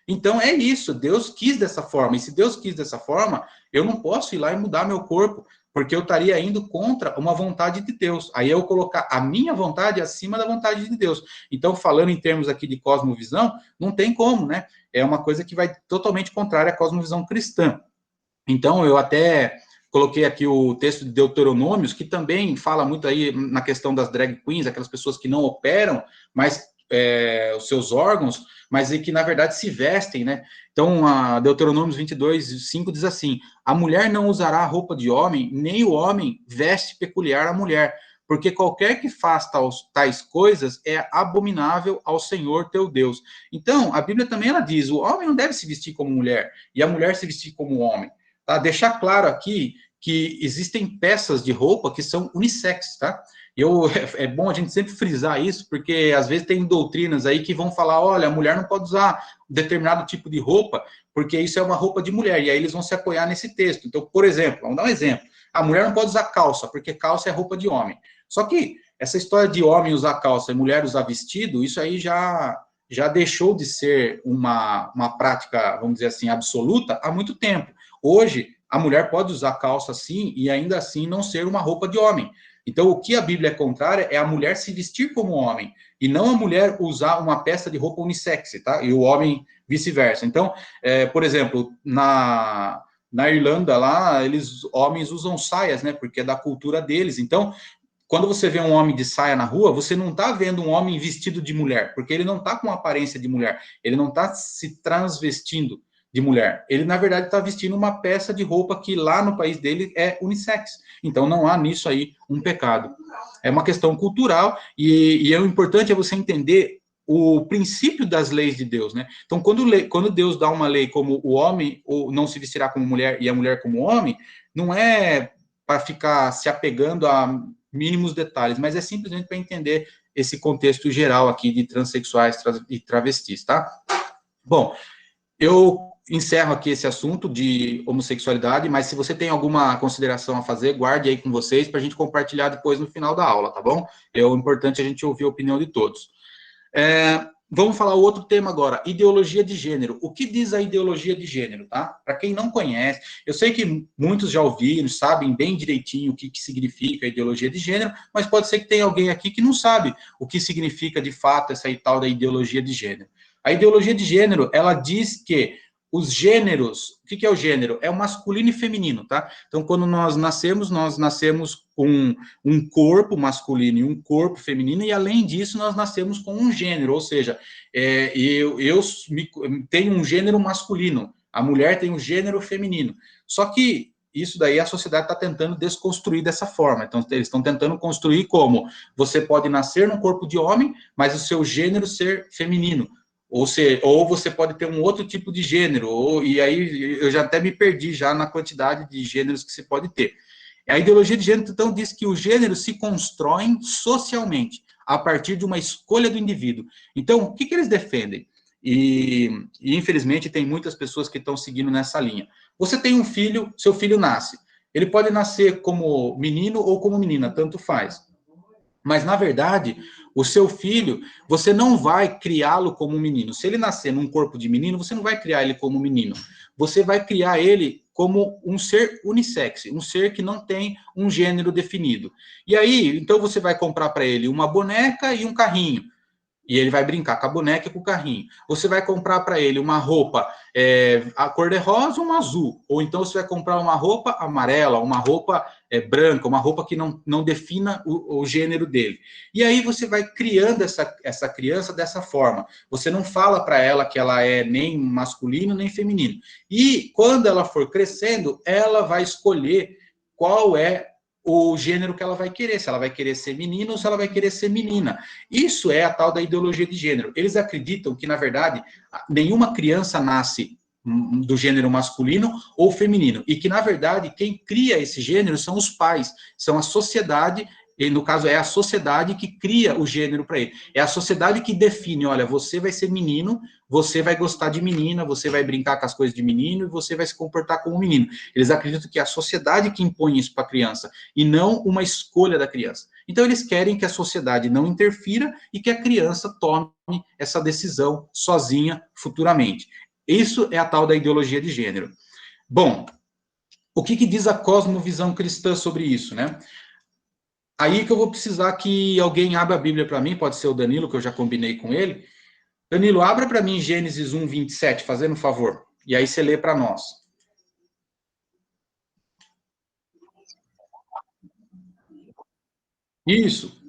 então é isso, Deus quis dessa forma, e se Deus quis dessa forma, eu não posso ir lá e mudar meu corpo, porque eu estaria indo contra uma vontade de Deus. Aí eu colocar a minha vontade acima da vontade de Deus. Então, falando em termos aqui de cosmovisão, não tem como, né? É uma coisa que vai totalmente contrária à cosmovisão cristã. Então, eu até coloquei aqui o texto de Deuteronômios, que também fala muito aí na questão das drag queens, aquelas pessoas que não operam, mas os seus órgãos, mas que, na verdade, se vestem, né? Então, a Deuteronômios 22, 5 diz assim, a mulher não usará roupa de homem, nem o homem veste peculiar à mulher, porque qualquer que faz tais coisas é abominável ao Senhor teu Deus. Então, a Bíblia também ela diz, o homem não deve se vestir como mulher, e a mulher se vestir como homem. Tá? Deixar claro aqui que existem peças de roupa que são unissex, tá? É bom a gente sempre frisar isso, porque às vezes tem doutrinas aí que vão falar, olha, a mulher não pode usar determinado tipo de roupa, porque isso é uma roupa de mulher, e aí eles vão se apoiar nesse texto. Então, por exemplo, vamos dar um exemplo, a mulher não pode usar calça, porque calça é roupa de homem. Só que essa história de homem usar calça e mulher usar vestido, isso aí já deixou de ser uma prática, vamos dizer assim, absoluta há muito tempo. Hoje, a mulher pode usar calça sim e ainda assim não ser uma roupa de homem. Então, o que a Bíblia é contrária é a mulher se vestir como homem e não a mulher usar uma peça de roupa unissex, tá? E o homem vice-versa. Então, por exemplo, na Irlanda lá, homens usam saias, né? Porque é da cultura deles. Então, quando você vê um homem de saia na rua, você não está vendo um homem vestido de mulher, porque ele não está com aparência de mulher, ele não está se transvestindo de mulher. Ele, na verdade, está vestindo uma peça de roupa que lá no país dele é unissex. Então, não há nisso aí um pecado. É uma questão cultural e o importante é você entender o princípio das leis de Deus, né? Então, quando Deus dá uma lei como o homem ou não se vestirá como mulher e a mulher como homem, não é para ficar se apegando a mínimos detalhes, mas é simplesmente para entender esse contexto geral aqui de transexuais e travestis, tá? Bom, eu encerro aqui esse assunto de homossexualidade, mas se você tem alguma consideração a fazer, guarde aí com vocês para a gente compartilhar depois no final da aula, tá bom? É o importante a gente ouvir a opinião de todos. vamos falar outro tema agora, ideologia de gênero. O que diz a ideologia de gênero, tá? Para quem não conhece, eu sei que muitos já ouviram, sabem bem direitinho o que significa a ideologia de gênero, mas pode ser que tenha alguém aqui que não sabe o que significa de fato essa tal da ideologia de gênero. A ideologia de gênero, ela diz que os gêneros, o que é o gênero? É o masculino e feminino, tá? Então, quando nós nascemos com um corpo masculino e um corpo feminino, e além disso, nós nascemos com um gênero, ou seja, eu tenho um gênero masculino, a mulher tem um gênero feminino. Só que isso daí a sociedade está tentando desconstruir dessa forma. Então, eles estão tentando construir como você pode nascer num corpo de homem, mas o seu gênero ser feminino. Ou você pode ter um outro tipo de gênero, e aí eu já até me perdi já na quantidade de gêneros que você pode ter. A ideologia de gênero, então, diz que os gêneros se constroem socialmente, a partir de uma escolha do indivíduo. Então, o que eles defendem? Infelizmente, tem muitas pessoas que estão seguindo nessa linha. Você tem um filho, seu filho nasce. Ele pode nascer como menino ou como menina, tanto faz. Mas, na verdade, o seu filho, você não vai criá-lo como um menino. Se ele nascer num corpo de menino, você não vai criar ele como um menino. Você vai criar ele como um ser unissex, um ser que não tem um gênero definido. E aí, então você vai comprar para ele uma boneca e um carrinho. E ele vai brincar com a boneca e com o carrinho. Você vai comprar para ele uma roupa a cor de rosa ou uma azul. Ou então você vai comprar uma roupa amarela, uma roupa branca, uma roupa que não defina o gênero dele. E aí você vai criando essa criança dessa forma. Você não fala para ela que ela é nem masculino nem feminino. E quando ela for crescendo, ela vai escolher qual é o gênero que ela vai querer, se ela vai querer ser menino ou se ela vai querer ser menina. Isso é a tal da ideologia de gênero. Eles acreditam que, na verdade, nenhuma criança nasce do gênero masculino ou feminino, e que, na verdade, quem cria esse gênero são os pais, são a sociedade, e no caso é a sociedade que cria o gênero para ele. É a sociedade que define, olha, você vai ser menino, você vai gostar de menina, você vai brincar com as coisas de menino e você vai se comportar como menino. Eles acreditam que é a sociedade que impõe isso para a criança e não uma escolha da criança. Então, eles querem que a sociedade não interfira e que a criança tome essa decisão sozinha futuramente. Isso é a tal da ideologia de gênero. Bom, o que diz a cosmovisão cristã sobre isso, né? Aí que eu vou precisar que alguém abra a Bíblia para mim, pode ser o Danilo, que eu já combinei com ele. Danilo, abra para mim Gênesis 1, 27, fazendo um favor. E aí você lê para nós. Isso.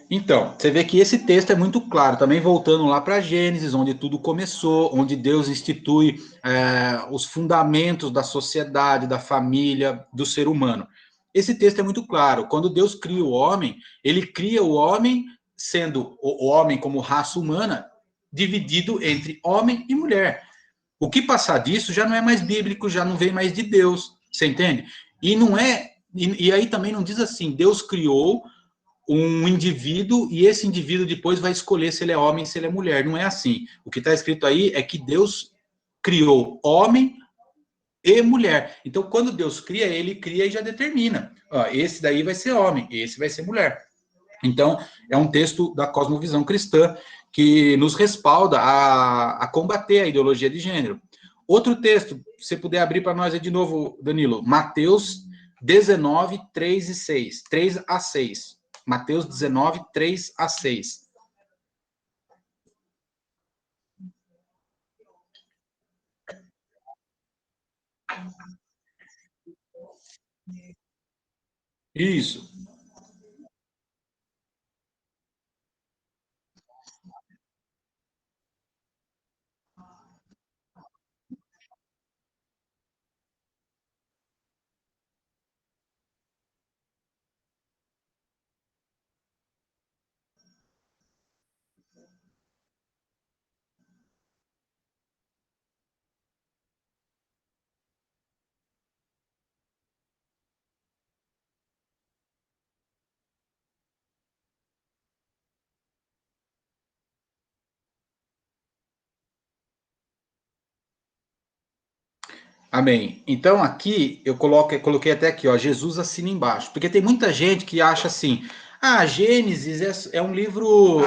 Então, você vê que esse texto é muito claro, também voltando lá para Gênesis, onde tudo começou, onde Deus institui os fundamentos da sociedade, da família, do ser humano. Esse texto é muito claro. Quando Deus cria o homem, ele cria o homem sendo o homem como raça humana dividido entre homem e mulher. O que passar disso já não é mais bíblico, já não vem mais de Deus, você entende? E não é, e aí também não diz assim, Deus criou um indivíduo e esse indivíduo depois vai escolher se ele é homem, se ele é mulher. Não é assim. O que está escrito aí é que Deus criou homem e mulher. Então, quando Deus cria, ele cria e já determina. Ó, esse daí vai ser homem, esse vai ser mulher. Então, é um texto da cosmovisão cristã que nos respalda a combater a ideologia de gênero. Outro texto, se você puder abrir para nós aí de novo, Danilo, Mateus 19, 3 e 6. 3 a 6. Mateus 19, 3 a 6. Isso. Amém. Então, aqui, coloquei até aqui, ó, Jesus assina embaixo. Porque tem muita gente que acha assim, Gênesis é um livro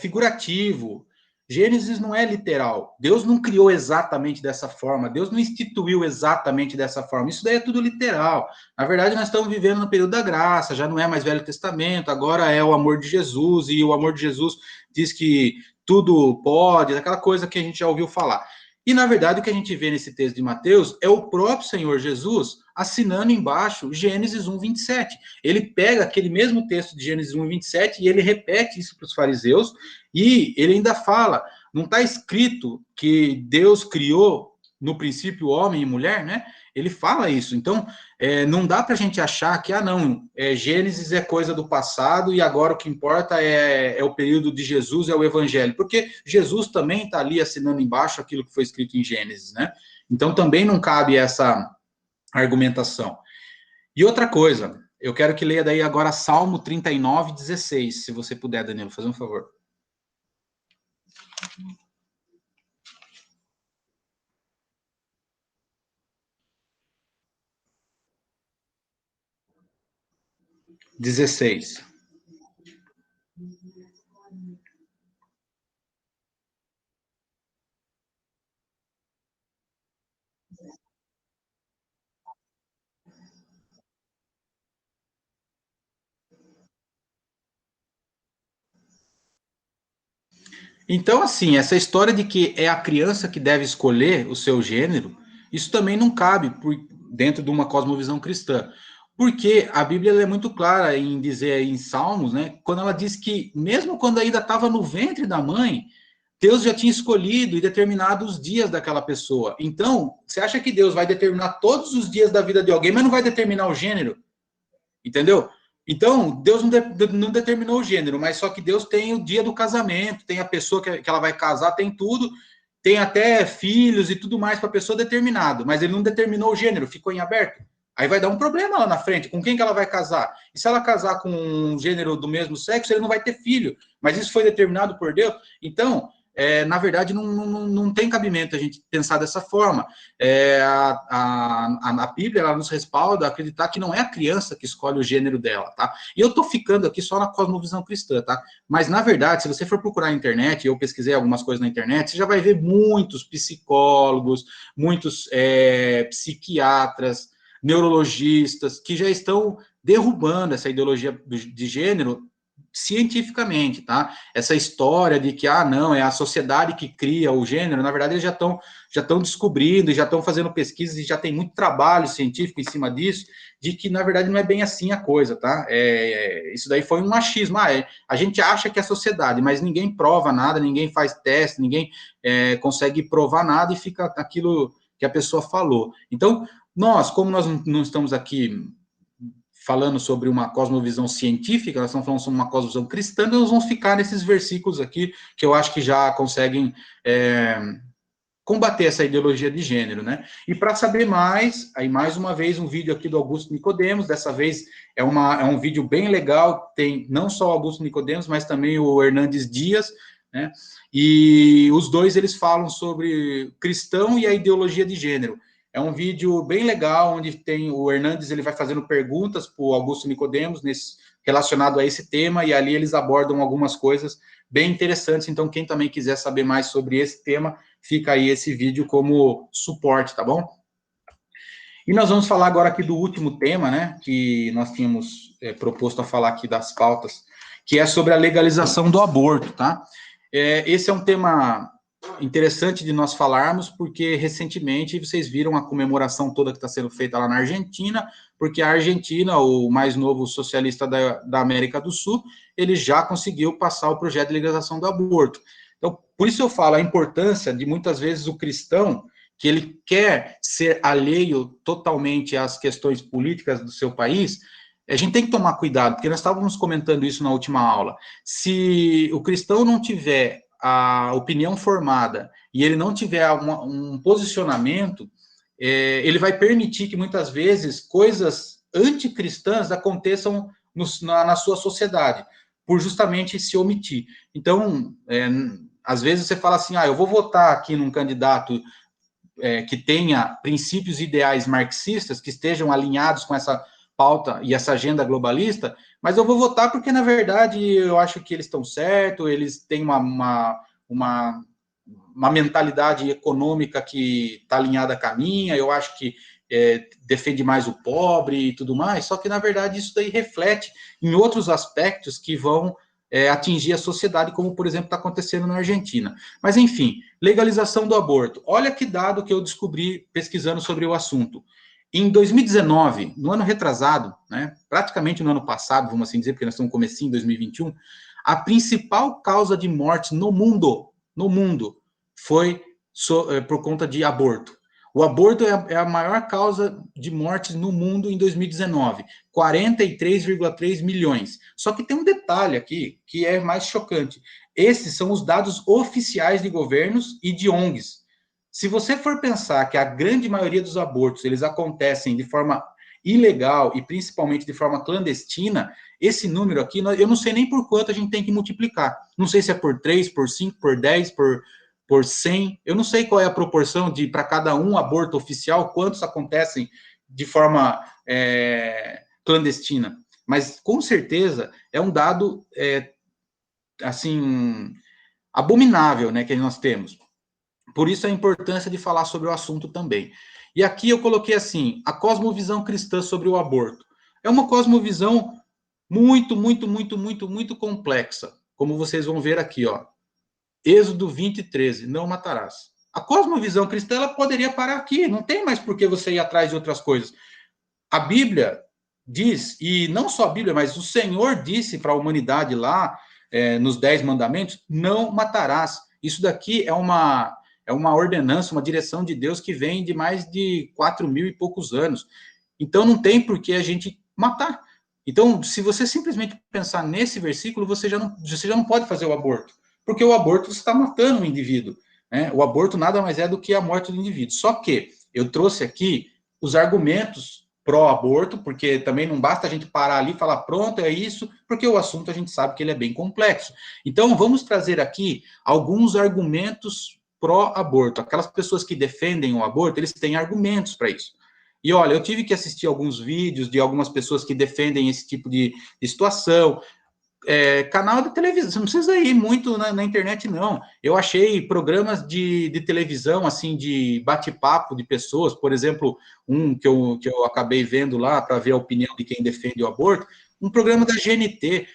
figurativo. Gênesis não é literal. Deus não criou exatamente dessa forma. Deus não instituiu exatamente dessa forma. Isso daí é tudo literal. Na verdade, nós estamos vivendo no período da graça, já não é mais Velho Testamento, agora é o amor de Jesus, e o amor de Jesus diz que tudo pode, aquela coisa que a gente já ouviu falar. E, na verdade, o que a gente vê nesse texto de Mateus é o próprio Senhor Jesus assinando embaixo Gênesis 1, 27. Ele pega aquele mesmo texto de Gênesis 1, 27 e ele repete isso para os fariseus e ele ainda fala, não está escrito que Deus criou no princípio homem e mulher, né? Ele fala isso. Então, não dá para a gente achar que, não, Gênesis é coisa do passado e agora o que importa é o período de Jesus, é o evangelho. Porque Jesus também está ali assinando embaixo aquilo que foi escrito em Gênesis, né? Então, também não cabe essa argumentação. E outra coisa, eu quero que leia daí agora Salmo 39, 16, se você puder, Danilo, fazer um favor. Dezesseis. Então, assim, essa história de que é a criança que deve escolher o seu gênero, isso também não cabe dentro de uma cosmovisão cristã. Porque a Bíblia é muito clara em dizer em Salmos, né, quando ela diz que, mesmo quando ainda estava no ventre da mãe, Deus já tinha escolhido e determinado os dias daquela pessoa. Então, você acha que Deus vai determinar todos os dias da vida de alguém, mas não vai determinar o gênero? Entendeu? Então, Deus não determinou o gênero, mas só que Deus tem o dia do casamento, tem a pessoa que ela vai casar, tem tudo, tem até filhos e tudo mais para a pessoa determinado, mas ele não determinou o gênero, ficou em aberto. Aí vai dar um problema lá na frente, com quem que ela vai casar? E se ela casar com um gênero do mesmo sexo, ele não vai ter filho, mas isso foi determinado por Deus. Então, na verdade, não tem cabimento a gente pensar dessa forma. A Bíblia ela nos respalda a acreditar que não é a criança que escolhe o gênero dela, tá? E eu estou ficando aqui só na cosmovisão cristã, tá? Mas, na verdade, se você for procurar na internet, eu pesquisei algumas coisas na internet, você já vai ver muitos psicólogos, muitos psiquiatras, neurologistas, que já estão derrubando essa ideologia de gênero cientificamente, tá? Essa história de que, não, é a sociedade que cria o gênero, na verdade, eles já estão descobrindo, já estão fazendo pesquisas e já tem muito trabalho científico em cima disso, de que, na verdade, não é bem assim a coisa, tá? Isso daí foi um achismo, a gente acha que é a sociedade, mas ninguém prova nada, ninguém faz teste, ninguém consegue provar nada e fica aquilo que a pessoa falou. Então, como nós não estamos aqui falando sobre uma cosmovisão científica, nós estamos falando sobre uma cosmovisão cristã, nós vamos ficar nesses versículos aqui, que eu acho que já conseguem combater essa ideologia de gênero, né? E para saber mais, aí mais uma vez um vídeo aqui do Augusto Nicodemos, dessa vez é um vídeo bem legal, tem não só o Augusto Nicodemos, mas também o Hernandes Dias, né? E os dois eles falam sobre cristão e a ideologia de gênero. É um vídeo bem legal, onde tem o Hernandes, ele vai fazendo perguntas para o Augusto Nicodemos relacionado a esse tema, e ali eles abordam algumas coisas bem interessantes. Então, quem também quiser saber mais sobre esse tema, fica aí esse vídeo como suporte, tá bom? E nós vamos falar agora aqui do último tema, né, que nós tínhamos proposto a falar aqui das pautas, que é sobre a legalização do aborto, tá? Esse é um tema interessante de nós falarmos, porque recentemente vocês viram a comemoração toda que está sendo feita lá na Argentina, porque a Argentina, o mais novo socialista da América do Sul, ele já conseguiu passar o projeto de legalização do aborto. Então, por isso eu falo a importância de, muitas vezes, o cristão, que ele quer ser alheio totalmente às questões políticas do seu país, a gente tem que tomar cuidado, porque nós estávamos comentando isso na última aula. Se o cristão não tiver a opinião formada e ele não tiver um posicionamento, ele vai permitir que muitas vezes coisas anticristãs aconteçam na sua sociedade, por justamente se omitir. Então, às vezes você fala assim, eu vou votar aqui num candidato que tenha princípios ideais marxistas, que estejam alinhados com essa pauta e essa agenda globalista, mas eu vou votar porque, na verdade, eu acho que eles estão certos, eles têm uma mentalidade econômica que está alinhada com a minha, eu acho que defende mais o pobre e tudo mais, só que, na verdade, isso daí reflete em outros aspectos que vão atingir a sociedade, como, por exemplo, está acontecendo na Argentina. Mas, enfim, legalização do aborto. Olha que dado que eu descobri pesquisando sobre o assunto. Em 2019, no ano retrasado, né, praticamente no ano passado, vamos assim dizer, porque nós estamos começando em 2021, a principal causa de morte no mundo, foi por conta de aborto. O aborto é a maior causa de mortes no mundo em 2019, 43,3 milhões. Só que tem um detalhe aqui que é mais chocante. Esses são os dados oficiais de governos e de ONGs. Se você for pensar que a grande maioria dos abortos eles acontecem de forma ilegal e principalmente de forma clandestina, esse número aqui, eu não sei nem por quanto a gente tem que multiplicar. Não sei se é por 3, por 5, por 10, por 100. Eu não sei qual é a proporção de, para cada um aborto oficial, quantos acontecem de forma clandestina. Mas, com certeza, é um dado, assim, abominável, né, que nós temos. Por isso a importância de falar sobre o assunto também. E aqui eu coloquei assim, a cosmovisão cristã sobre o aborto. É uma cosmovisão muito complexa, como vocês vão ver aqui, ó. Êxodo 20:13, não matarás. A cosmovisão cristã, ela poderia parar aqui, não tem mais por que você ir atrás de outras coisas. A Bíblia diz, e não só a Bíblia, mas o Senhor disse para a humanidade lá, nos 10 mandamentos, não matarás. Isso daqui é uma ordenança, uma direção de Deus que vem de mais de 4.000 e poucos anos. Então, não tem por que a gente matar. Então, se você simplesmente pensar nesse versículo, você já não pode fazer o aborto. Porque o aborto está matando o indivíduo. Né? O aborto nada mais é do que a morte do indivíduo. Só que eu trouxe aqui os argumentos pró-aborto, porque também não basta a gente parar ali e falar, pronto, é isso, porque o assunto a gente sabe que ele é bem complexo. Então, vamos trazer aqui alguns argumentos pró-aborto. Aquelas pessoas que defendem o aborto, eles têm argumentos para isso. E olha, eu tive que assistir alguns vídeos de algumas pessoas que defendem esse tipo de situação. Canal de televisão, você não precisa ir muito na internet, não. Eu achei programas de televisão, assim, de bate-papo de pessoas, por exemplo, um que eu acabei vendo lá para ver a opinião de quem defende o aborto, um programa da GNT,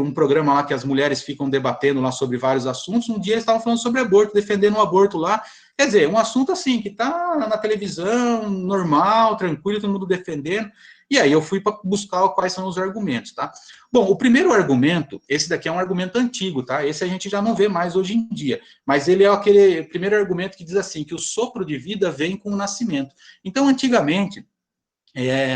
um programa lá que as mulheres ficam debatendo lá sobre vários assuntos. Um dia eles estavam falando sobre aborto, defendendo o aborto lá. Quer dizer, um assunto assim, que está na televisão, normal, tranquilo, todo mundo defendendo. E aí eu fui para buscar quais são os argumentos, tá? Bom, o primeiro argumento, esse daqui é um argumento antigo, tá? Esse a gente já não vê mais hoje em dia, mas ele é aquele primeiro argumento que diz assim, que o sopro de vida vem com o nascimento. Então, antigamente,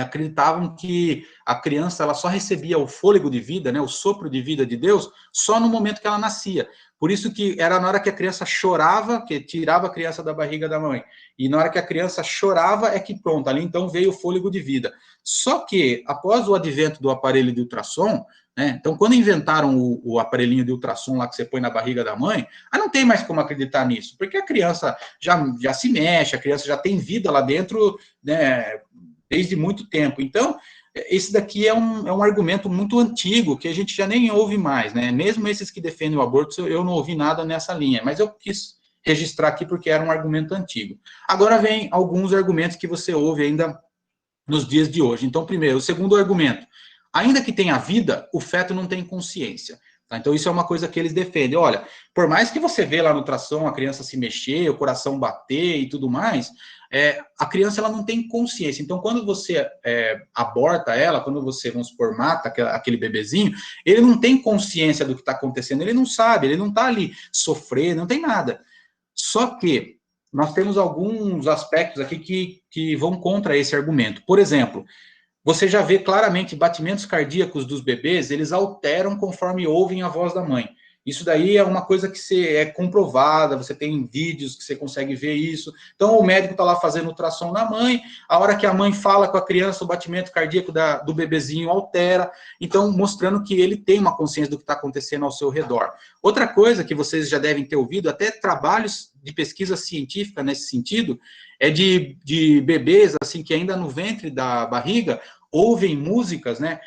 acreditavam que a criança ela só recebia o fôlego de vida, né, o sopro de vida de Deus, só no momento que ela nascia. Por isso que era na hora que a criança chorava, que tirava a criança da barriga da mãe. E na hora que a criança chorava, é que pronto, ali então veio o fôlego de vida. Só que, após o advento do aparelho de ultrassom, né, então quando inventaram o aparelhinho de ultrassom lá que você põe na barriga da mãe, aí não tem mais como acreditar nisso, porque a criança já se mexe, a criança já tem vida lá dentro, né, desde muito tempo. Então, esse daqui é um argumento muito antigo, que a gente já nem ouve mais, né? Mesmo esses que defendem o aborto, eu não ouvi nada nessa linha, mas eu quis registrar aqui porque era um argumento antigo. Agora vem alguns argumentos que você ouve ainda nos dias de hoje. Então, primeiro, o segundo argumento, ainda que tenha vida, o feto não tem consciência. Tá? Então, isso é uma coisa que eles defendem. Olha, por mais que você vê lá no ultrassom a criança se mexer, o coração bater e tudo mais, a criança ela não tem consciência. Então, quando você aborta ela, quando você, vamos supor, mata aquele bebezinho, ele não tem consciência do que está acontecendo, ele não sabe, ele não está ali sofrendo, não tem nada. Só que nós temos alguns aspectos aqui que vão contra esse argumento. Por exemplo, você já vê claramente batimentos cardíacos dos bebês, eles alteram conforme ouvem a voz da mãe. Isso daí é uma coisa que é comprovada, você tem vídeos que você consegue ver isso. Então, o médico está lá fazendo ultrassom na mãe, a hora que a mãe fala com a criança, o batimento cardíaco do bebezinho altera, então, mostrando que ele tem uma consciência do que está acontecendo ao seu redor. Outra coisa que vocês já devem ter ouvido, até trabalhos de pesquisa científica nesse sentido, é de bebês, assim, que ainda no ventre da barriga, ouvem músicas, né?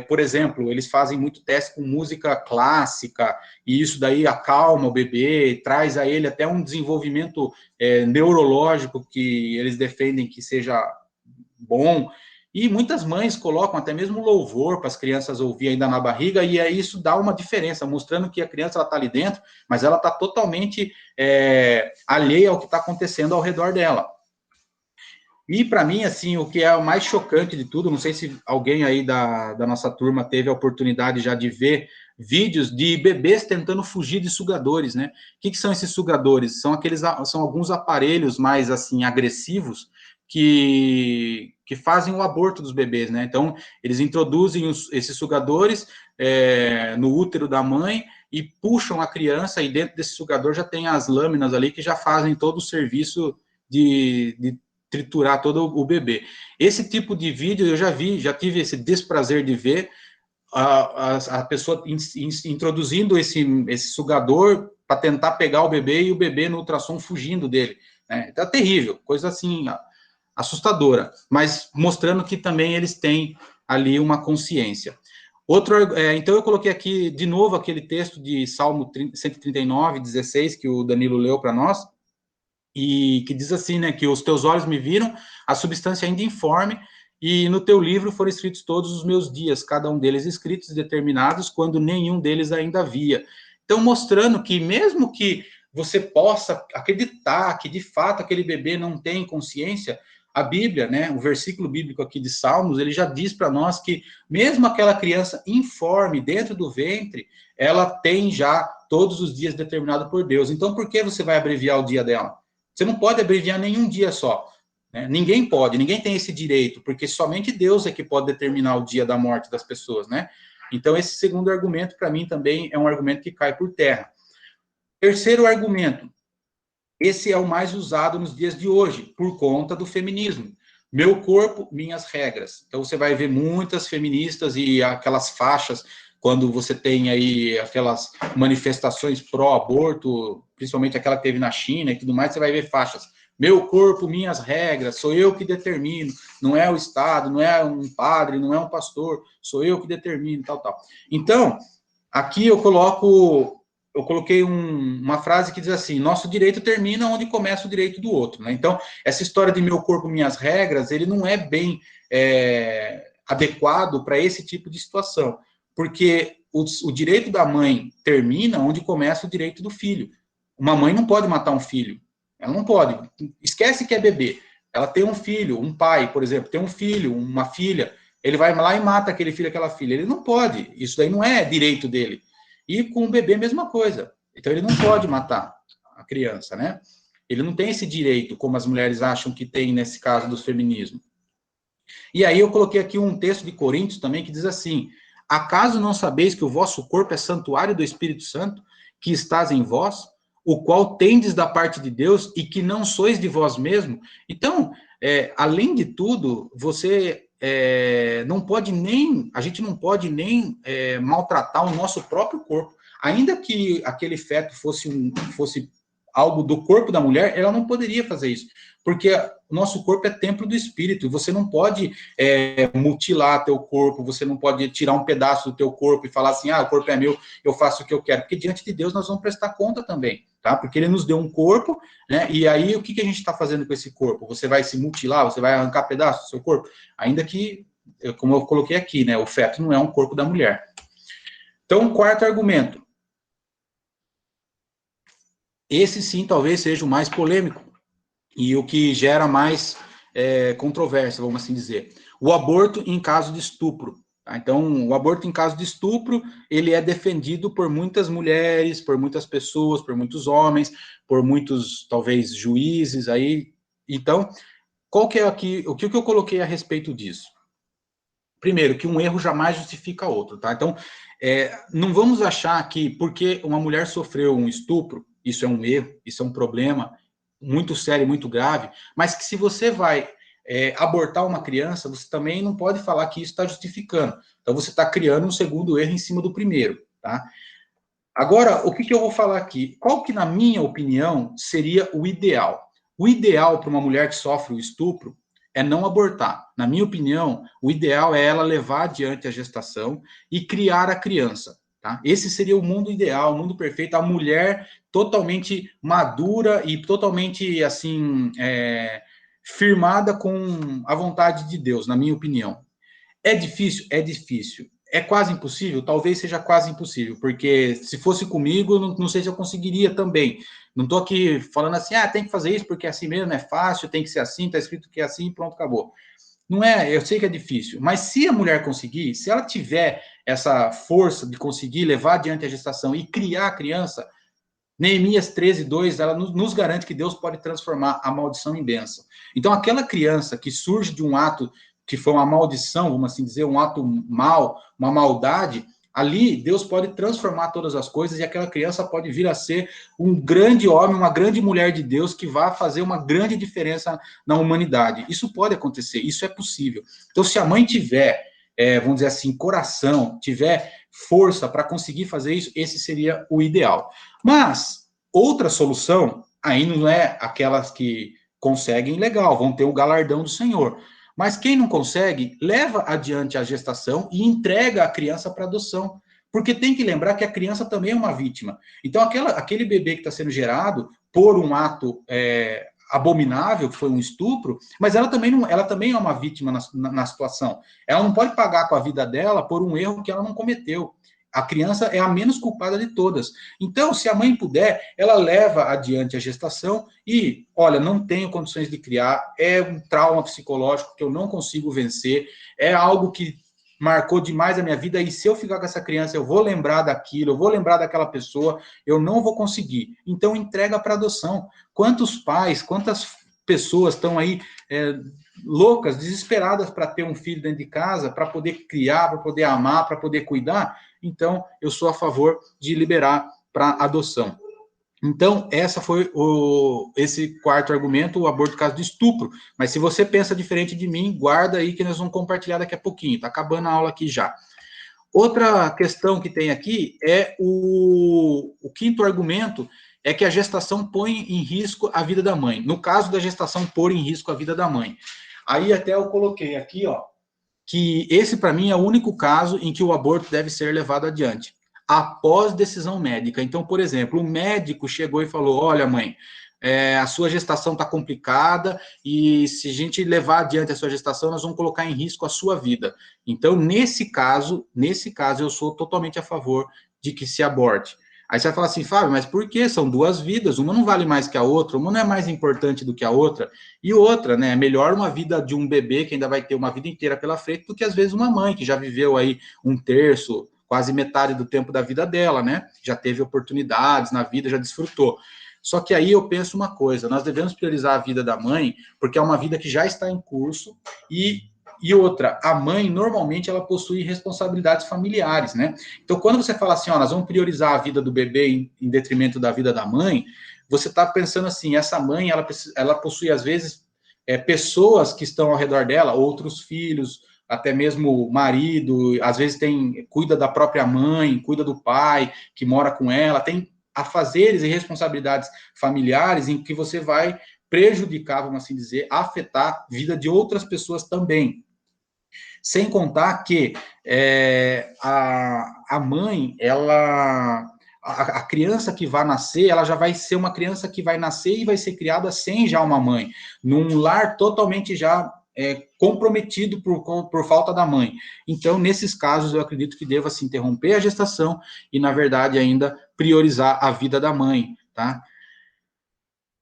Por exemplo, eles fazem muito teste com música clássica, e isso daí acalma o bebê, traz a ele até um desenvolvimento neurológico que eles defendem que seja bom. E muitas mães colocam até mesmo louvor para as crianças ouvir ainda na barriga, e aí isso dá uma diferença, mostrando que a criança está ali dentro, mas ela está totalmente alheia ao que está acontecendo ao redor dela. E para mim, assim, o que é o mais chocante de tudo, não sei se alguém aí da nossa turma teve a oportunidade já de ver vídeos de bebês tentando fugir de sugadores, né? O que são esses sugadores? São alguns aparelhos mais, assim, agressivos que fazem o aborto dos bebês, né? Então, eles introduzem esses sugadores no útero da mãe e puxam a criança, e dentro desse sugador já tem as lâminas ali que já fazem todo o serviço de triturar todo o bebê. Esse tipo de vídeo eu já vi, já tive esse desprazer de ver a pessoa introduzindo esse sugador para tentar pegar o bebê e o bebê no ultrassom fugindo dele. Né? Então é terrível, coisa assim assustadora, mas mostrando que também eles têm ali uma consciência. Então eu coloquei aqui de novo aquele texto de Salmo 139, 16, que o Danilo leu para nós, e que diz assim, né, que os teus olhos me viram, a substância ainda informe, e no teu livro foram escritos todos os meus dias, cada um deles escritos e determinados, quando nenhum deles ainda havia. Então, mostrando que mesmo que você possa acreditar que, de fato, aquele bebê não tem consciência, a Bíblia, né, o versículo bíblico aqui de Salmos, ele já diz para nós que mesmo aquela criança informe dentro do ventre, ela tem já todos os dias determinados por Deus. Então, por que você vai abreviar o dia dela? Você não pode abreviar nenhum dia só. Né? Ninguém pode, ninguém tem esse direito, porque somente Deus é que pode determinar o dia da morte das pessoas, né? Então, esse segundo argumento, para mim, também é um argumento que cai por terra. Terceiro argumento, esse é o mais usado nos dias de hoje, por conta do feminismo. Meu corpo, minhas regras. Então, você vai ver muitas feministas e aquelas faixas, quando você tem aí aquelas manifestações pró-aborto, principalmente aquela que teve na China e tudo mais, você vai ver faixas. Meu corpo, minhas regras, sou eu que determino, não é o Estado, não é um padre, não é um pastor, sou eu que determino, tal, tal. Então, aqui eu coloquei uma frase que diz assim: nosso direito termina onde começa o direito do outro. Né? Então, essa história de meu corpo, minhas regras, ele não é bem adequado para esse tipo de situação, porque o direito da mãe termina onde começa o direito do filho. Uma mãe não pode matar um filho, ela não pode. Esquece que é bebê. Ela tem um filho, um pai, por exemplo, tem um filho, uma filha, ele vai lá e mata aquele filho, aquela filha. Ele não pode, isso daí não é direito dele. E com o bebê, mesma coisa. Então, ele não pode matar a criança, né? Ele não tem esse direito, como as mulheres acham que tem nesse caso do feminismo. E aí eu coloquei aqui um texto de Coríntios também que diz assim: acaso não sabeis que o vosso corpo é santuário do Espírito Santo, que estás em vós, o qual tendes da parte de Deus e que não sois de vós mesmo? Então, além de tudo, você não pode nem, a gente não pode nem maltratar o nosso próprio corpo. Ainda que aquele feto fosse algo do corpo da mulher, ela não poderia fazer isso, porque o nosso corpo é templo do Espírito, e você não pode mutilar teu corpo, você não pode tirar um pedaço do teu corpo e falar assim, o corpo é meu, eu faço o que eu quero, porque diante de Deus nós vamos prestar conta também, tá? Porque Ele nos deu um corpo, né? E aí o que a gente está fazendo com esse corpo? Você vai se mutilar, você vai arrancar pedaços do seu corpo? Ainda que, como eu coloquei aqui, né? O feto não é um corpo da mulher. Então, quarto argumento. Esse sim talvez seja o mais polêmico e o que gera mais controvérsia, vamos assim dizer. O aborto em caso de estupro. Tá? Então, o aborto em caso de estupro, ele é defendido por muitas mulheres, por muitas pessoas, por muitos homens, por muitos, talvez, juízes aí. Então, qual que é aqui, o que eu coloquei a respeito disso? primeiro, que um erro jamais justifica outro, tá? Então, não vamos achar que porque uma mulher sofreu um estupro, isso é um erro, isso é um problema muito sério, muito grave, mas que se você vai abortar uma criança, você também não pode falar que isso está justificando. Então, você está criando um segundo erro em cima do primeiro, tá? Agora, o que eu vou falar aqui? Qual que, na minha opinião, seria o ideal? O ideal para uma mulher que sofre o estupro é não abortar. Na minha opinião, o ideal é ela levar adiante a gestação e criar a criança. Tá? Esse seria o mundo ideal, o mundo perfeito, a mulher totalmente madura e totalmente, assim, firmada com a vontade de Deus, na minha opinião. É difícil? É difícil. É quase impossível? Talvez seja quase impossível, porque se fosse comigo, não sei se eu conseguiria também. Não estou aqui falando assim, tem que fazer isso porque é assim mesmo, é fácil, tem que ser assim, está escrito que é assim, pronto, acabou. Não é, eu sei que é difícil, mas se a mulher conseguir, se ela tiver essa força de conseguir levar adiante a gestação e criar a criança, Neemias 13:2, ela nos garante que Deus pode transformar a maldição em bênção. Então, aquela criança que surge de um ato que foi uma maldição, vamos assim dizer, um ato mal, uma maldade, ali Deus pode transformar todas as coisas e aquela criança pode vir a ser um grande homem, uma grande mulher de Deus que vai fazer uma grande diferença na humanidade. Isso pode acontecer, isso é possível. Então, se a mãe tiver, vamos dizer assim, coração, tiver força para conseguir fazer isso, esse seria o ideal. Mas outra solução, aí não é aquelas que conseguem, legal, vão ter o galardão do Senhor. Mas quem não consegue, leva adiante a gestação e entrega a criança para adoção. Porque tem que lembrar que a criança também é uma vítima. Então, aquele bebê que está sendo gerado por um ato abominável, que foi um estupro, mas ela também é uma vítima na situação. Ela não pode pagar com a vida dela por um erro que ela não cometeu. A criança é a menos culpada de todas. Então, se a mãe puder, ela leva adiante a gestação e, olha, não tenho condições de criar, é um trauma psicológico que eu não consigo vencer, é algo que marcou demais a minha vida e se eu ficar com essa criança, eu vou lembrar daquilo, eu vou lembrar daquela pessoa, eu não vou conseguir. Então, entrega para adoção. Quantos pais, quantas pessoas estão aí loucas, desesperadas para ter um filho dentro de casa, para poder criar, para poder amar, para poder cuidar? Então, eu sou a favor de liberar para adoção. Então, essa foi esse quarto argumento, o aborto caso de estupro. Mas se você pensa diferente de mim, guarda aí que nós vamos compartilhar daqui a pouquinho. Está acabando a aula aqui já. Outra questão que tem aqui é o quinto argumento, é que a gestação põe em risco a vida da mãe. No caso da gestação pôr em risco a vida da mãe. Aí até eu coloquei aqui, ó, que esse, para mim, é o único caso em que o aborto deve ser levado adiante, após decisão médica. Então, por exemplo, o médico chegou e falou, olha, mãe, a sua gestação está complicada e se a gente levar adiante a sua gestação, nós vamos colocar em risco a sua vida. Então, nesse caso, eu sou totalmente a favor de que se aborte. Aí você vai falar assim, Fábio, mas por que? São duas vidas, uma não vale mais que a outra, uma não é mais importante do que a outra, e outra, né, é melhor uma vida de um bebê que ainda vai ter uma vida inteira pela frente do que, às vezes, uma mãe que já viveu aí um terço, quase metade do tempo da vida dela, né, já teve oportunidades na vida, já desfrutou. Só que aí eu penso uma coisa, nós devemos priorizar a vida da mãe, porque é uma vida que já está em curso, e outra, a mãe, normalmente, ela possui responsabilidades familiares, né? Então, quando você fala assim, ó, nós vamos priorizar a vida do bebê em detrimento da vida da mãe, você está pensando assim, essa mãe, ela possui, às vezes, pessoas que estão ao redor dela, outros filhos, até mesmo marido, às vezes cuida da própria mãe, cuida do pai, que mora com ela, tem afazeres e responsabilidades familiares em que você vai prejudicar, vamos assim dizer, afetar a vida de outras pessoas também. Sem contar que a mãe, a criança que vai nascer, ela já vai ser uma criança que vai nascer e vai ser criada sem já uma mãe, num lar totalmente já comprometido por falta da mãe. Então, nesses casos, eu acredito que deva se interromper a gestação e, na verdade, ainda priorizar a vida da mãe, tá?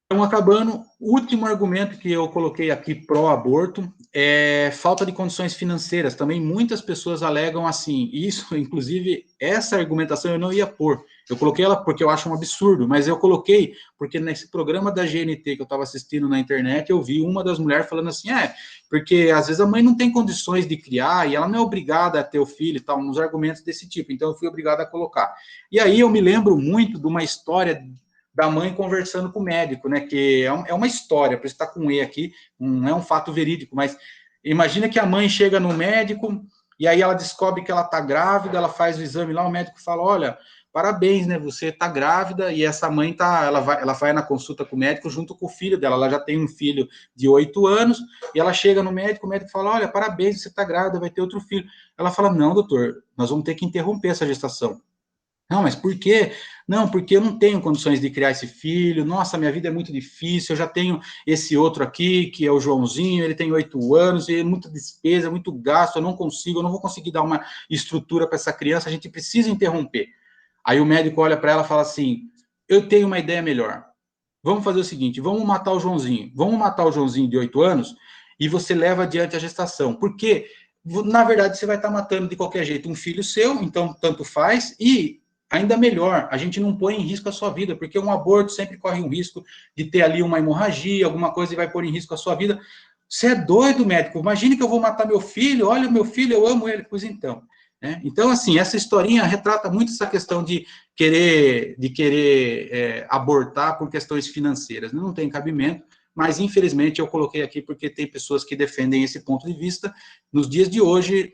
Então, acabando, o último argumento que eu coloquei aqui pró-aborto é falta de condições financeiras. Também muitas pessoas alegam assim, isso, inclusive, essa argumentação eu não ia pôr. Eu coloquei ela porque eu acho um absurdo, mas eu coloquei porque nesse programa da GNT que eu estava assistindo na internet, eu vi uma das mulheres falando assim, porque às vezes a mãe não tem condições de criar e ela não é obrigada a ter o filho e tal, uns argumentos desse tipo, então eu fui obrigado a colocar. E aí eu me lembro muito de uma história da mãe conversando com o médico, né? Que é uma história, por isso está com E aqui, não é um fato verídico, mas imagina que a mãe chega no médico e aí ela descobre que ela está grávida, ela faz o exame lá, o médico fala, olha, parabéns, né? Você está grávida e essa mãe ela vai na consulta com o médico junto com o filho dela. Ela já tem um filho de 8 anos e ela chega no médico, o médico fala, olha, parabéns, você está grávida, vai ter outro filho. Ela fala, não, doutor, nós vamos ter que interromper essa gestação. Não, mas por quê? Não, porque eu não tenho condições de criar esse filho. Nossa, minha vida é muito difícil. Eu já tenho esse outro aqui, que é o Joãozinho, ele tem 8 anos, e é muita despesa, muito gasto. Eu não consigo, eu não vou conseguir dar uma estrutura para essa criança. A gente precisa interromper. Aí o médico olha para ela e fala assim: eu tenho uma ideia melhor. Vamos fazer o seguinte: vamos matar o Joãozinho. Vamos matar o Joãozinho de 8 anos e você leva adiante a gestação. Porque, na verdade, você vai estar matando de qualquer jeito um filho seu, então tanto faz, e ainda melhor, a gente não põe em risco a sua vida, porque um aborto sempre corre um risco de ter ali uma hemorragia, alguma coisa e vai pôr em risco a sua vida. Você é doido, médico? Imagine que eu vou matar meu filho, olha o meu filho, eu amo ele. Pois então. Né? Então, assim, essa historinha retrata muito essa questão de querer abortar por questões financeiras. Não tem cabimento, mas infelizmente eu coloquei aqui porque tem pessoas que defendem esse ponto de vista nos dias de hoje,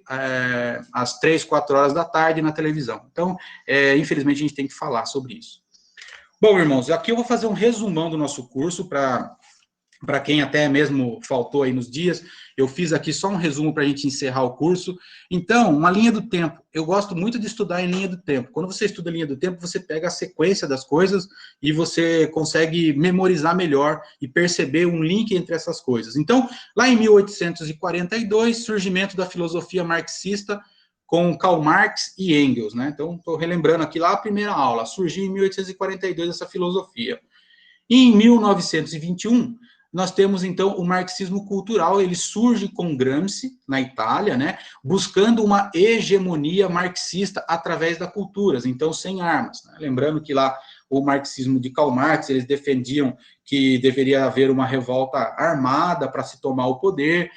às 3, 4 horas da tarde na televisão. Então, infelizmente a gente tem que falar sobre isso. Bom, irmãos, aqui eu vou fazer um resumão do nosso curso para quem até mesmo faltou aí nos dias, eu fiz aqui só um resumo para a gente encerrar o curso. Então, uma linha do tempo. Eu gosto muito de estudar em linha do tempo. Quando você estuda linha do tempo, você pega a sequência das coisas e você consegue memorizar melhor e perceber um link entre essas coisas. Então, lá em 1842, surgimento da filosofia marxista com Karl Marx e Engels, né? Então, estou relembrando aqui lá a primeira aula. Surgiu em 1842 essa filosofia. E em 1921, nós temos, então, o marxismo cultural, ele surge com Gramsci, na Itália, né, buscando uma hegemonia marxista através das culturas, então, sem armas. Né? Lembrando que lá o marxismo de Karl Marx, eles defendiam que deveria haver uma revolta armada para se tomar o poder,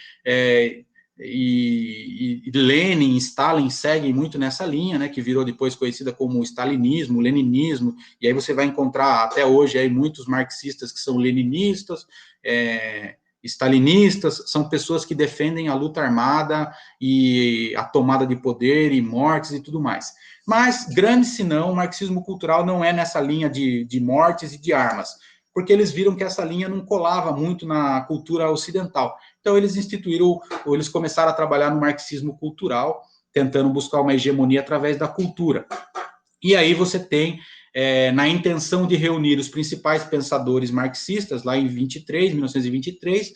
e Lenin e Stalin seguem muito nessa linha, né, que virou depois conhecida como o stalinismo, o leninismo, e aí você vai encontrar até hoje aí muitos marxistas que são leninistas, stalinistas, são pessoas que defendem a luta armada e a tomada de poder e mortes e tudo mais. Mas, grande se não, o marxismo cultural não é nessa linha de mortes e de armas, porque eles viram que essa linha não colava muito na cultura ocidental. Então, eles instituíram, ou eles começaram a trabalhar no marxismo cultural, tentando buscar uma hegemonia através da cultura. E aí você tem, na intenção de reunir os principais pensadores marxistas, lá em 1923,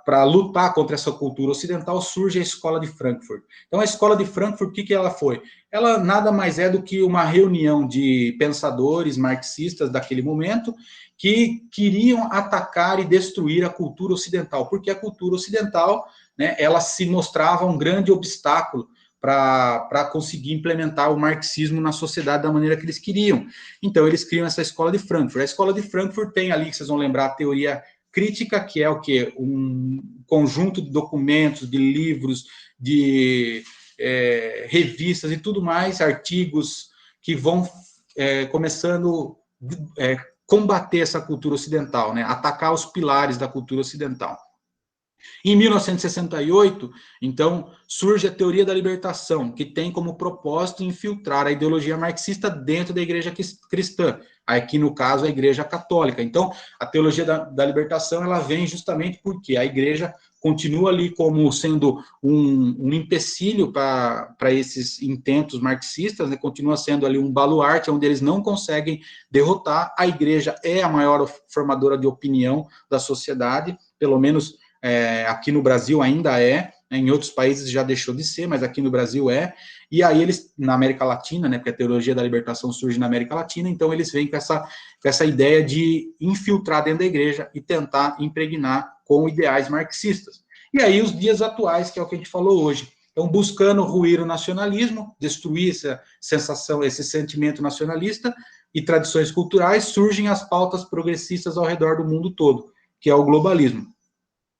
para lutar contra essa cultura ocidental, surge a Escola de Frankfurt. Então, a Escola de Frankfurt, o que ela foi? Ela nada mais é do que uma reunião de pensadores marxistas daquele momento que queriam atacar e destruir a cultura ocidental, porque a cultura ocidental, né, ela se mostrava um grande obstáculo para conseguir implementar o marxismo na sociedade da maneira que eles queriam. Então, eles criam essa Escola de Frankfurt. A Escola de Frankfurt tem ali, que vocês vão lembrar, a teoria crítica, que é o quê? Um conjunto de documentos, de livros, de revistas e tudo mais, artigos que vão começando combater essa cultura ocidental, né? Atacar os pilares da cultura ocidental. Em 1968, então, surge a teoria da libertação, que tem como propósito infiltrar a ideologia marxista dentro da igreja cristã, aqui no caso a igreja católica. Então, a teologia da libertação, ela vem justamente porque a igreja continua ali como sendo um empecilho para esses intentos marxistas, né? Continua sendo ali um baluarte onde eles não conseguem derrotar. A igreja é a maior formadora de opinião da sociedade, pelo menos aqui no Brasil ainda é, né? Em outros países já deixou de ser, mas aqui no Brasil é. E aí eles, na América Latina, né, porque a teologia da libertação surge na América Latina, então eles vêm com essa ideia de infiltrar dentro da igreja e tentar impregnar com ideais marxistas. E aí os dias atuais, que é o que a gente falou hoje. Então, buscando ruir o nacionalismo, destruir essa sensação, esse sentimento nacionalista e tradições culturais, surgem as pautas progressistas ao redor do mundo todo, que é o globalismo.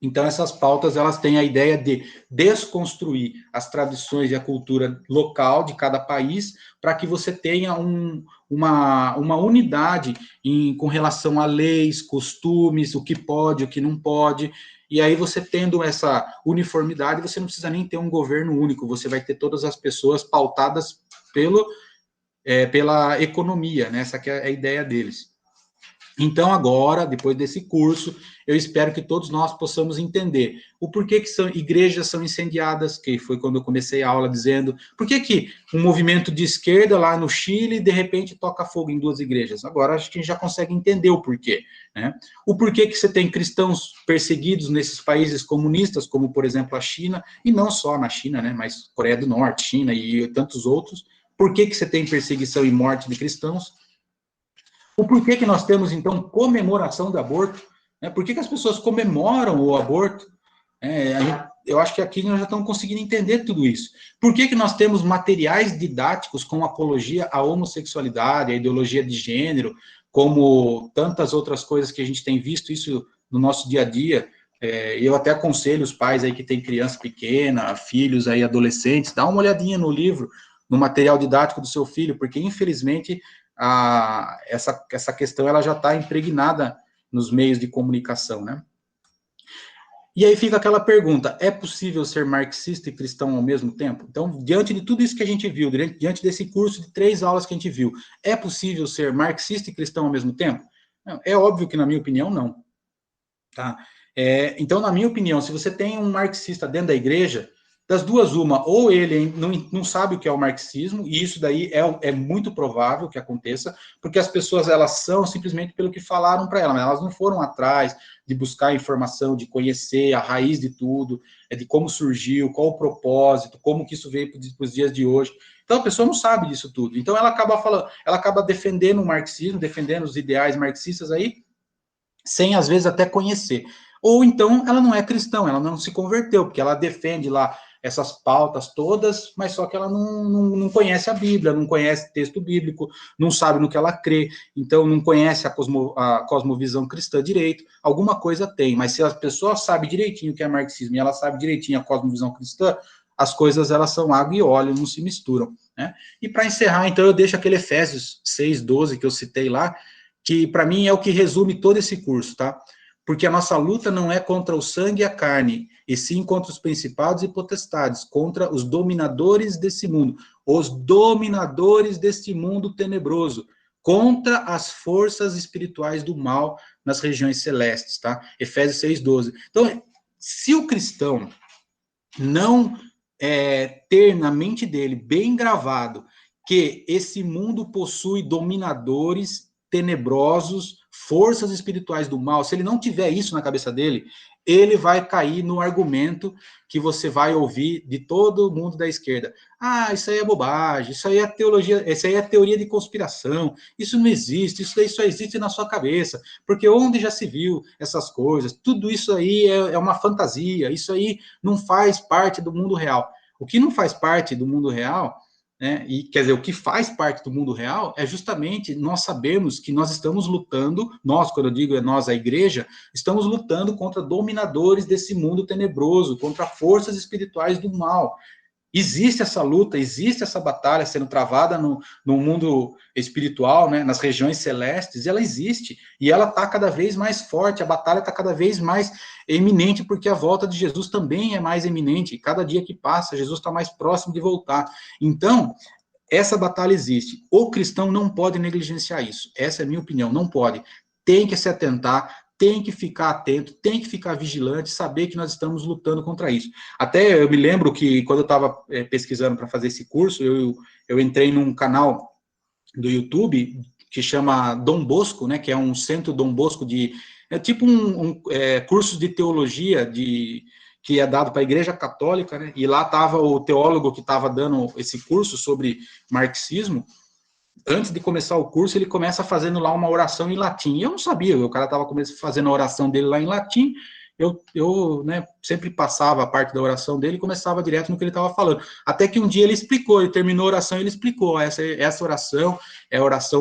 Então, essas pautas, elas têm a ideia de desconstruir as tradições e a cultura local de cada país, para que você tenha uma unidade com relação a leis, costumes, o que pode, o que não pode. E aí, você tendo essa uniformidade, você não precisa nem ter um governo único, você vai ter todas as pessoas pautadas pela economia, né? Essa que é a ideia deles. Então, agora, depois desse curso, eu espero que todos nós possamos entender o porquê que igrejas são incendiadas, que foi quando eu comecei a aula dizendo, por que um movimento de esquerda lá no Chile, de repente, toca fogo em 2 igrejas? Agora, acho que a gente já consegue entender o porquê, né? O porquê que você tem cristãos perseguidos nesses países comunistas, como, por exemplo, a China, e não só na China, né, mas Coreia do Norte, China e tantos outros. Por que você tem perseguição e morte de cristãos? O porquê que nós temos, então, comemoração do aborto? Né? Por que as pessoas comemoram o aborto? Eu acho que aqui nós já estamos conseguindo entender tudo isso. Por que nós temos materiais didáticos com apologia à homossexualidade, à ideologia de gênero, como tantas outras coisas que a gente tem visto isso no nosso dia a dia? Eu até aconselho os pais aí que têm criança pequena, filhos aí adolescentes, dá uma olhadinha no livro, no material didático do seu filho, porque infelizmente essa questão ela já está impregnada nos meios de comunicação, né? E aí fica aquela pergunta, é possível ser marxista e cristão ao mesmo tempo? Então, diante de tudo isso que a gente viu, diante desse curso de 3 aulas que a gente viu, é possível ser marxista e cristão ao mesmo tempo? Não, é óbvio que, na minha opinião, não. Tá? Então, na minha opinião, se você tem um marxista dentro da igreja, das duas, uma, ou ele não sabe o que é o marxismo, e isso daí é muito provável que aconteça, porque as pessoas, elas são simplesmente pelo que falaram para elas, elas não foram atrás de buscar informação, de conhecer a raiz de tudo, de como surgiu, qual o propósito, como que isso veio para os dias de hoje. Então, a pessoa não sabe disso tudo. Então, ela acaba defendendo o marxismo, defendendo os ideais marxistas aí, sem, às vezes, até conhecer. Ou então, ela não é cristã, ela não se converteu, porque ela defende lá essas pautas todas, mas só que ela não conhece a Bíblia, não conhece texto bíblico, não sabe no que ela crê, então não conhece a cosmovisão cristã direito, alguma coisa tem, mas se a pessoa sabe direitinho o que é marxismo e ela sabe direitinho a cosmovisão cristã, as coisas elas são água e óleo, não se misturam, né? E para encerrar, então, eu deixo aquele Efésios 6:12 que eu citei lá, que para mim é o que resume todo esse curso, tá? Porque a nossa luta não é contra o sangue e a carne, e sim contra os principados e potestades, contra os dominadores desse mundo, os dominadores deste mundo tenebroso, contra as forças espirituais do mal nas regiões celestes, tá? Efésios 6:12. Então, se o cristão não ter na mente dele bem gravado que esse mundo possui dominadores tenebrosos, forças espirituais do mal, se ele não tiver isso na cabeça dele, ele vai cair no argumento que você vai ouvir de todo mundo da esquerda. Ah, isso aí é bobagem, isso aí é teologia, isso aí é teoria de conspiração, isso não existe, isso aí só existe na sua cabeça, porque onde já se viu essas coisas, tudo isso aí é uma fantasia, isso aí não faz parte do mundo real. O que não faz parte do mundo real, né, e quer dizer, o que faz parte do mundo real é justamente nós sabemos que nós estamos lutando, nós, quando eu digo é nós, a igreja, estamos lutando contra dominadores desse mundo tenebroso, contra forças espirituais do mal. Existe essa luta, existe essa batalha sendo travada no mundo espiritual, né, nas regiões celestes, ela existe, e ela está cada vez mais forte, a batalha está cada vez mais eminente, porque a volta de Jesus também é mais eminente, cada dia que passa, Jesus está mais próximo de voltar. Então, essa batalha existe, o cristão não pode negligenciar isso, essa é a minha opinião, não pode, tem que se atentar, tem que ficar atento, tem que ficar vigilante, saber que nós estamos lutando contra isso. Até eu me lembro que, quando eu estava pesquisando para fazer esse curso, eu entrei num canal do YouTube que chama Dom Bosco, né, que é um centro Dom Bosco de... É tipo cursos de teologia que é dado para a Igreja Católica, né? E lá estava o teólogo que estava dando esse curso sobre marxismo. Antes de começar o curso, ele começa fazendo lá uma oração em latim. E eu não sabia, o cara estava fazendo a oração dele lá em latim. Eu né, sempre passava a parte da oração dele e começava direto no que ele estava falando. Até que um dia ele explicou, ele terminou a oração e ele explicou: essa oração é a oração